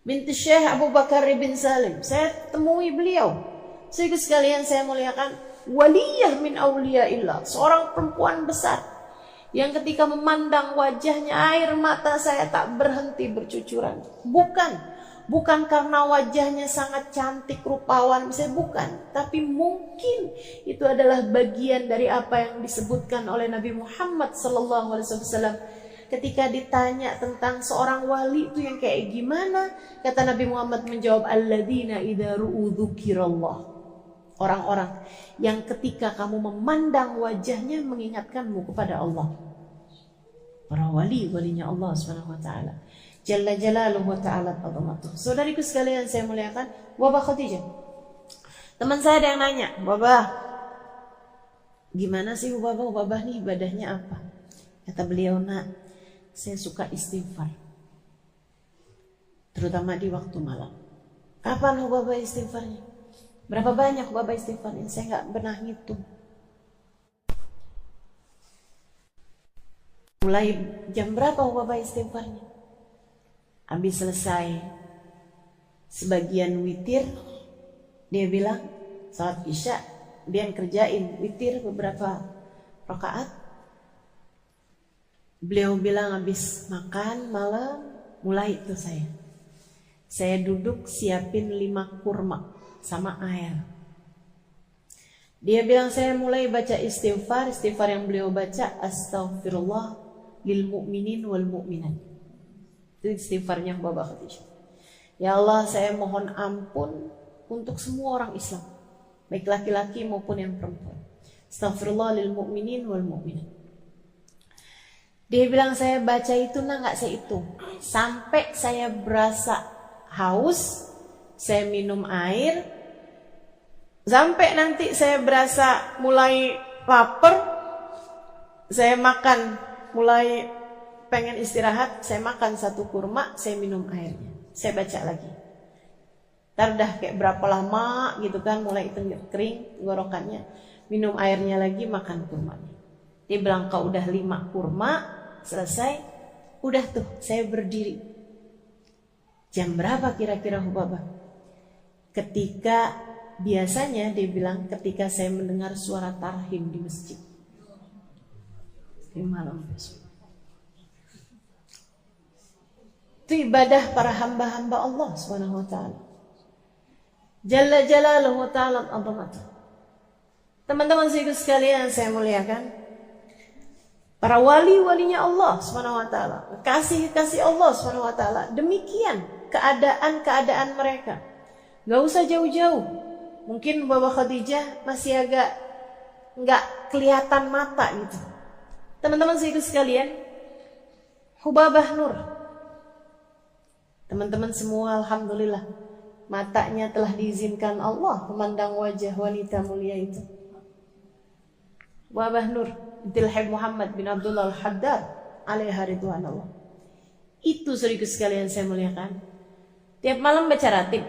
binti Syekh Abu Bakar bin Salim. Saya temui beliau. Saudara sekalian saya muliakan, waliyah min auliyaillah, seorang perempuan besar yang ketika memandang wajahnya air mata saya tak berhenti bercucuran. Bukan bukan karena wajahnya sangat cantik, rupawan, misalnya bukan, tapi mungkin itu adalah bagian dari apa yang disebutkan oleh Nabi Muhammad SAW. Ketika ditanya tentang seorang wali itu yang kayak gimana, kata Nabi Muhammad menjawab, alladzina idza ru'u dzukirallah. Orang-orang yang ketika kamu memandang wajahnya mengingatkanmu kepada Allah. Para walinya Allah Subhanahu wa taala. Jalla jalaluhu wa ta'ala azamatuh. Saudariku sekalian saya muliakan, Wabah Khadijah. Teman saya ada yang nanya, Wabah, gimana sih Wabah nih ibadahnya apa? Kata beliau, nak, saya suka istighfar. Terutama di waktu malam. Kapan Wabah istighfarnya? Berapa banyak Wabah istighfarnya? Saya nggak pernah ngitung. Mulai jam berapa Wabah istighfarnya? Habis selesai sebagian witir, dia bilang salat isya, dia kerjain witir beberapa rakaat. Beliau bilang habis makan malam, mulai itu saya duduk siapin 5 kurma sama air. Dia bilang saya mulai baca istighfar yang beliau baca, astaghfirullah lil mu'minin wal mu'minat. Itu istighfarnya Wabah Khadijah. Ya Allah, saya mohon ampun untuk semua orang Islam, baik laki-laki maupun yang perempuan. Astaghfirullah lil mu'minin wal mu'minat. Dia bilang saya baca itu nggak saya hitung, sampai saya berasa haus, saya minum air, sampai nanti saya berasa mulai lapar, saya makan, mulai pengen istirahat, saya makan 1 kurma, saya minum airnya, saya baca lagi. Ntar udah kayak berapa lama gitu kan, mulai kering tenggorokannya, minum airnya lagi, makan kurmanya. Dia bilang kalau udah 5 kurma selesai, udah tuh saya berdiri. Jam berapa kira-kira Hubabah? Ketika biasanya dia bilang ketika saya mendengar suara tarhim di masjid di malam besok. Itu ibadah para hamba-hamba Allah Subhanahu wa taala. Jalla jalaluhu ta'ala azamatuh. Teman-teman sekalian saya muliakan, para walinya Allah Subhanahu wa taala, kasih Allah Subhanahu wa taala, demikian keadaan mereka. Gak usah jauh-jauh. Mungkin Wabah Khadijah masih agak nggak kelihatan mata gitu. Teman-teman sekalian, Hubabah Nur, teman-teman semua alhamdulillah matanya telah diizinkan Allah memandang wajah wanita mulia itu. Wabah Nur binti Habib Muhammad bin Abdullah Al-Haddad alaiha ridwanullah. Itu saudaraku sekalian saya muliakan, tiap malam baca ratib.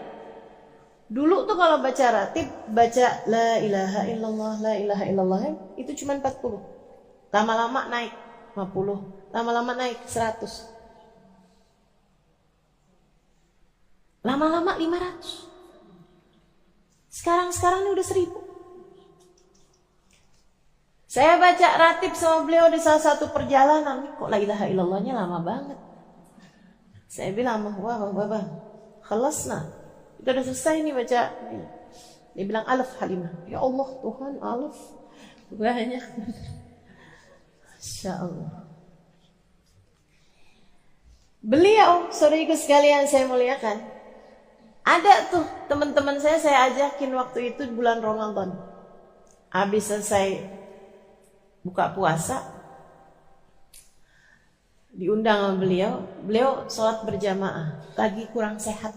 Dulu tuh kalau baca ratib, baca la ilaha illallah, la ilaha illallah, itu cuma 40. Lama-lama naik 50, lama-lama naik 100. Lama-lama 500. Sekarang ini udah 1000. Saya baca ratib sama beliau di salah satu perjalanan, kok la ilaha illallahnya lama banget. Saya bilang, wah Baba, khalasna. Itu udah selesai nih baca. Dia bilang alaf Halimah. Ya Allah Tuhan, alaf banyak. Masya Allah. Beliau, saudariku sekalian saya muliakan, ada tuh teman-teman saya ajakin waktu itu bulan Ramadan. Habis selesai buka puasa, diundang sama beliau sholat berjamaah, lagi kurang sehat.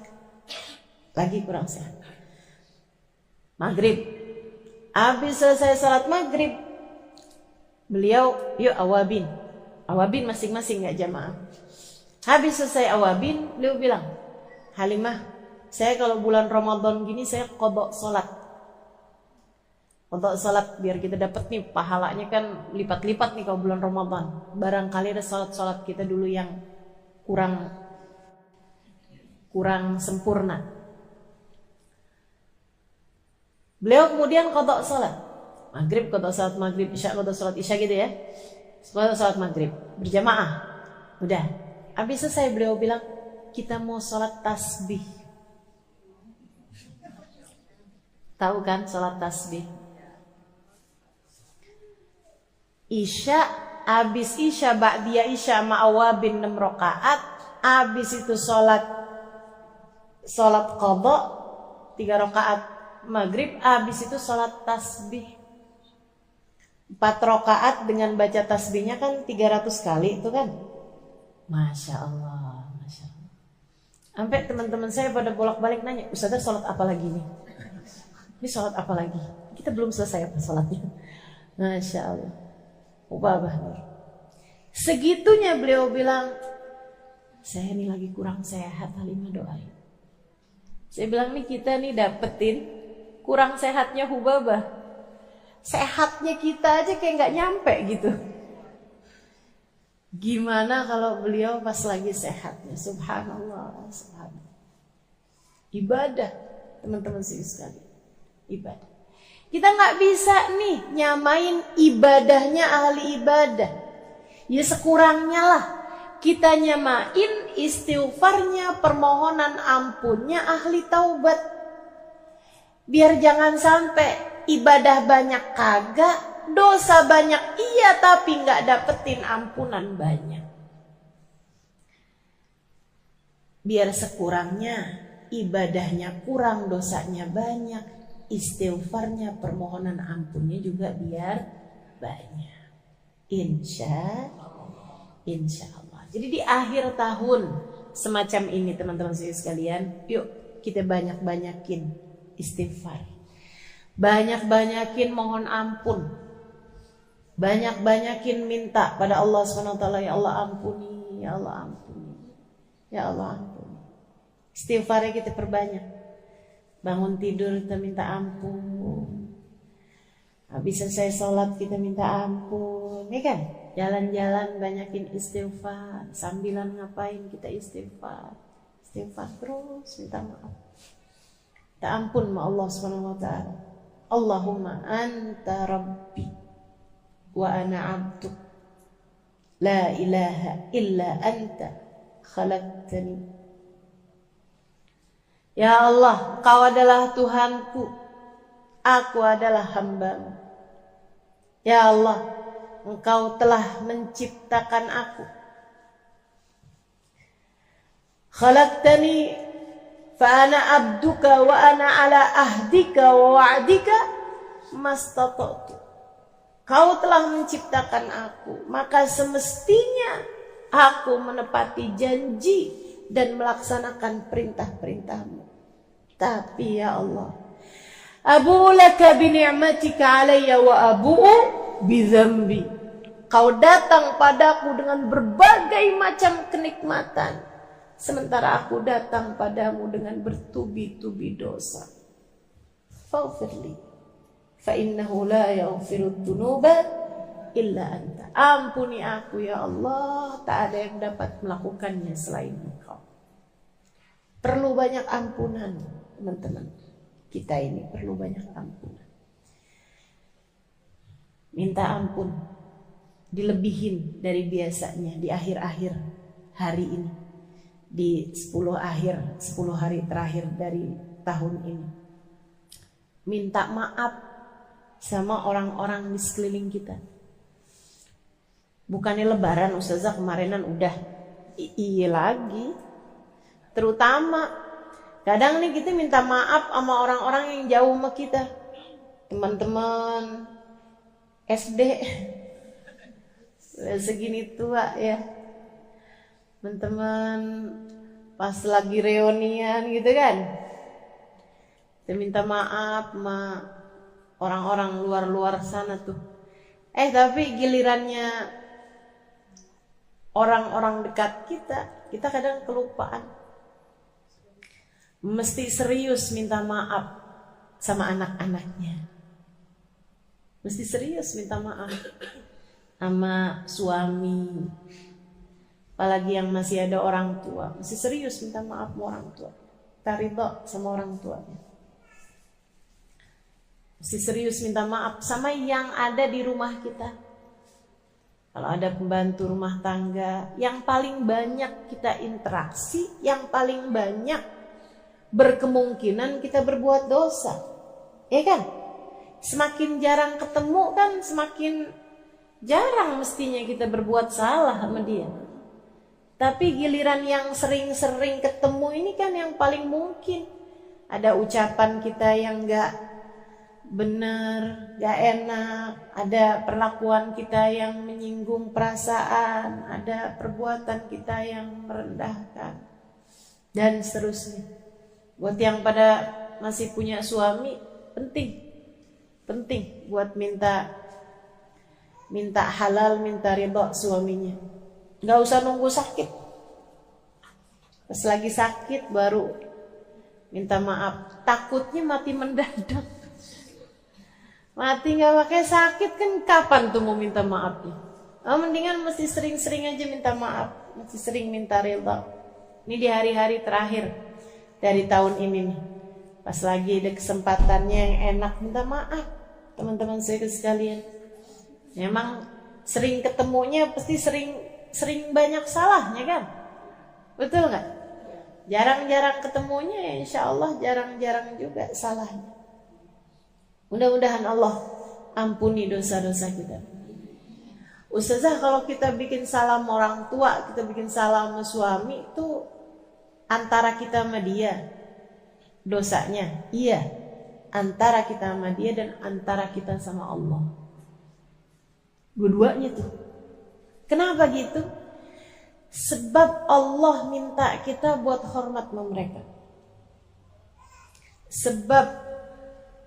Maghrib, habis selesai sholat maghrib, beliau yuk awabin masing-masing nggak jamaah. Habis selesai awabin, beliau bilang, Halimah, saya kalau bulan Ramadan gini saya qadha sholat. Qadha sholat biar kita dapat nih pahalanya kan lipat-lipat nih kalau bulan Ramadan. Barangkali ada sholat kita dulu yang kurang sempurna. Beliau kemudian qadha sholat maghrib, qadha sholat maghrib, isya qadha sholat isya gitu ya. Qadha sholat maghrib berjamaah. Udah. Habis selesai beliau bilang, kita mau sholat tasbih. Tahu kan sholat tasbih? Isya, abis isya, ba'diyah isya ma'awabin 6 rakaat. Abis itu sholat qadha 3 rakaat maghrib. Abis itu sholat tasbih 4 rakaat dengan baca tasbihnya kan 300 kali itu kan. Masya Allah, Masya Allah. Sampai teman-teman saya pada bolak-balik nanya, Ustazah sholat apa lagi nih? Ini sholat apa lagi? Kita belum selesai apa sholatnya. Masya Allah. Ubah Nur. Segitunya beliau bilang, saya ini lagi kurang sehat, Halimah doain. Saya bilang nih kita nih dapetin kurang sehatnya Hubabah. Sehatnya kita aja kayak gak nyampe gitu. Gimana kalau beliau pas lagi sehatnya? Subhanallah, subhanallah. Ibadah, teman-teman sekalian. Ibadah. Kita nggak bisa nih nyamain ibadahnya ahli ibadah. Ya sekurangnya lah kita nyamain istighfarnya, permohonan ampunnya ahli taubat. Biar jangan sampai ibadah banyak kagak, dosa banyak iya tapi nggak dapetin ampunan banyak. Biar sekurangnya ibadahnya kurang, dosanya banyak. Istighfarnya, permohonan ampunnya juga biar banyak. Insya Allah. Jadi di akhir tahun semacam ini teman-teman sekalian, yuk kita banyak-banyakin istighfar. Banyak-banyakin mohon ampun. Banyak-banyakin minta pada Allah SWT, ya Allah ampuni, ya Allah ampuni. Ya Allah ampuni. Istighfarnya kita perbanyak. Bangun tidur kita minta ampun. Habis selesai sholat kita minta ampun. Ini kan jalan-jalan banyakin istighfar. Sambilan ngapain kita istighfar. Istighfar terus minta maaf. Minta ampun sama Allah SWT. Allahumma anta rabbi wa ana abduk. La ilaha illa anta khalaqtani. Ya Allah, Engkau adalah Tuhanku, aku adalah hamba-Mu. Ya Allah, Engkau telah menciptakan aku. Khalaqtani fa ana abduka wa ana ala ahdika wa wa'dika mastata'tu. Kau telah menciptakan aku, maka semestinya aku menepati janji dan melaksanakan perintah-perintah-Mu. Tapi ya Allah, abu'u laka bi ni'matika alayya wa abu'u bi dzambi. Kau datang padaku dengan berbagai macam kenikmatan, sementara aku datang padamu dengan bertubi-tubi dosa. Faghfirli fa innahu la yaghfiru dzunuba illa anta. Ampuni aku ya Allah, tak ada yang dapat melakukannya selain Engkau. Perlu banyak ampunan, teman-teman. Kita ini perlu banyak ampunan. Minta ampun, dilebihin dari biasanya di akhir-akhir hari ini, di 10 hari terakhir dari tahun ini. Minta maaf sama orang-orang di sekeliling kita. Bukannya lebaran Ustazah kemarinan udah iya lagi. Terutama kadang nih kita minta maaf sama orang-orang yang jauh sama kita. Teman-teman SD segini tua ya. Teman-teman pas lagi reunian gitu kan. Kita minta maaf sama orang-orang luar-luar sana tuh. Tapi gilirannya orang-orang dekat kita kadang kelupaan. Mesti serius minta maaf sama anak-anaknya. Mesti serius minta maaf sama suami. Apalagi yang masih ada orang tua, mesti serius minta maaf sama orang tua. Kita ridho sama orang tuanya. Mesti serius minta maaf sama yang ada di rumah kita. Kalau ada pembantu rumah tangga, yang paling banyak kita interaksi, yang paling banyak berkemungkinan kita berbuat dosa. Ya kan? Semakin jarang ketemu kan semakin jarang mestinya kita berbuat salah sama dia. Tapi giliran yang sering-sering ketemu ini kan yang paling mungkin. Ada ucapan kita yang gak benar, gak enak. Ada perlakuan kita yang menyinggung perasaan. Ada perbuatan kita yang merendahkan. Dan seterusnya. Buat yang pada masih punya suami, penting buat minta halal, minta ridha suaminya. Gak usah nunggu sakit. Pas lagi sakit baru minta maaf. Takutnya mati mendadak. Mati gak pakai sakit kan kapan tuh mau minta maafnya? Mendingan mesti sering-sering aja minta maaf. Mesti sering minta ridha. Ini di hari-hari terakhir dari tahun ini nih. Pas lagi ada kesempatannya yang enak, minta maaf teman-teman saya sekalian. Memang sering ketemunya pasti sering banyak salahnya kan? Betul nggak? Jarang-jarang ketemunya ya insya Allah jarang-jarang juga salahnya. Mudah-mudahan Allah ampuni dosa-dosa kita. Ustazah, kalau kita bikin salah sama orang tua, kita bikin salah sama suami, itu antara kita sama dia dosanya? Iya, antara kita sama dia dan antara kita sama Allah. Dua-duanya tuh. Kenapa gitu? Sebab Allah minta kita buat hormat sama mereka. Sebab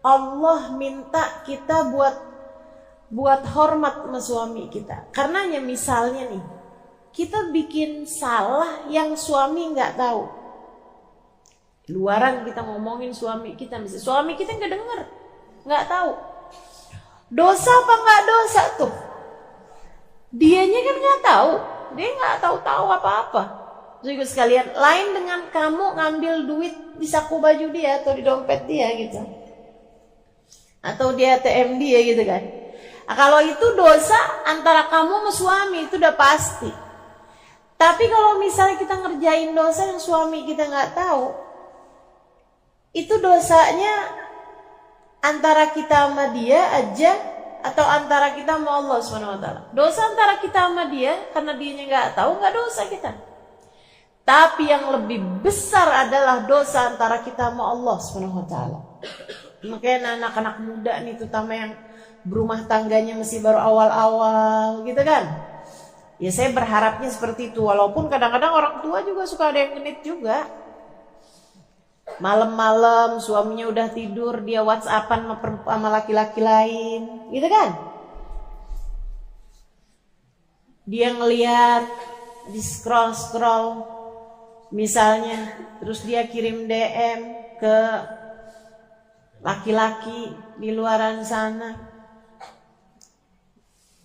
Allah minta kita buat hormat sama suami kita. Karenanya misalnya nih, kita bikin salah yang suami nggak tahu. Luaran kita ngomongin suami kita, misalnya suami kita nggak denger, nggak tahu. Dosa apa nggak dosa tuh? Dianya kan nggak tahu, dia nggak tahu apa-apa. Juga sekalian, lain dengan kamu ngambil duit di saku baju dia atau di dompet dia gitu, atau di ATM dia gitu kan. Nah, kalau itu dosa antara kamu sama suami itu udah pasti. Tapi kalau misalnya kita ngerjain dosa yang suami kita nggak tahu, itu dosanya antara kita sama dia aja atau antara kita sama Allah SWT. Dosa antara kita sama dia karena dianya nggak tahu, nggak dosa kita. Tapi yang lebih besar adalah dosa antara kita sama Allah SWT. Makanya anak-anak muda nih, terutama yang berumah tangganya masih baru awal-awal gitu kan. Ya saya berharapnya seperti itu. Walaupun kadang-kadang orang tua juga suka ada yang genit juga. Malam-malam suaminya udah tidur, dia WhatsAppan sama laki-laki lain, gitu kan? Dia ngeliat, di scroll misalnya, terus dia kirim DM ke laki-laki di luaran sana,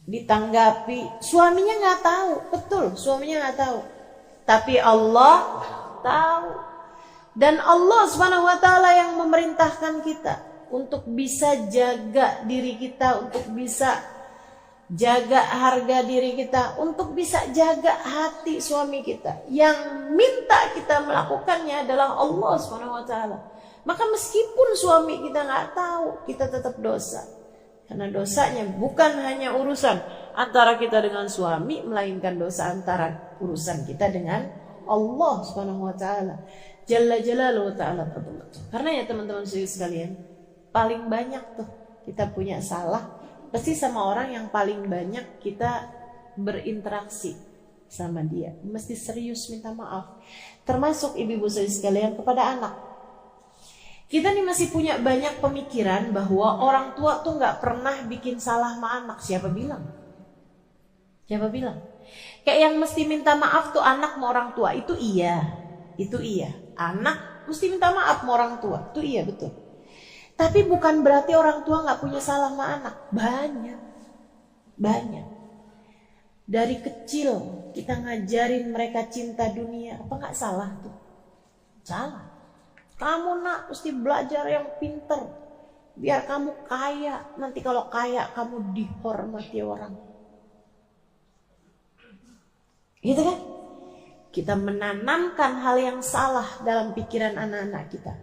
ditanggapi, suaminya nggak tahu, betul, suaminya nggak tahu, tapi Allah tahu. Dan Allah SWT yang memerintahkan kita untuk bisa jaga diri kita, untuk bisa jaga harga diri kita, untuk bisa jaga hati suami kita. Yang minta kita melakukannya adalah Allah SWT. Maka meskipun suami kita nggak tahu, kita tetap dosa. Karena dosanya bukan hanya urusan antara kita dengan suami, melainkan dosa antara urusan kita dengan Allah SWT. Jalla Jalaluhu ta'ala. Karena ya teman-teman sekalian, paling banyak tuh kita punya salah pasti sama orang yang paling banyak kita berinteraksi sama dia. Mesti serius minta maaf. Termasuk ibu-ibu sekalian kepada anak. Kita nih masih punya banyak pemikiran bahwa orang tua tuh gak pernah bikin salah sama anak. Siapa bilang? Siapa bilang? Kayak yang mesti minta maaf tuh anak sama orang tua. Itu iya. Anak mesti minta maaf sama orang tua. Itu iya, betul. Tapi bukan berarti orang tua gak punya salah sama anak. Banyak. Dari kecil kita ngajarin mereka cinta dunia. Apa gak salah tuh? Salah. Kamu nak mesti belajar yang pinter, biar kamu kaya. Nanti kalau kaya kamu dihormati orang. Gitu kan? Kita menanamkan hal yang salah dalam pikiran anak-anak kita.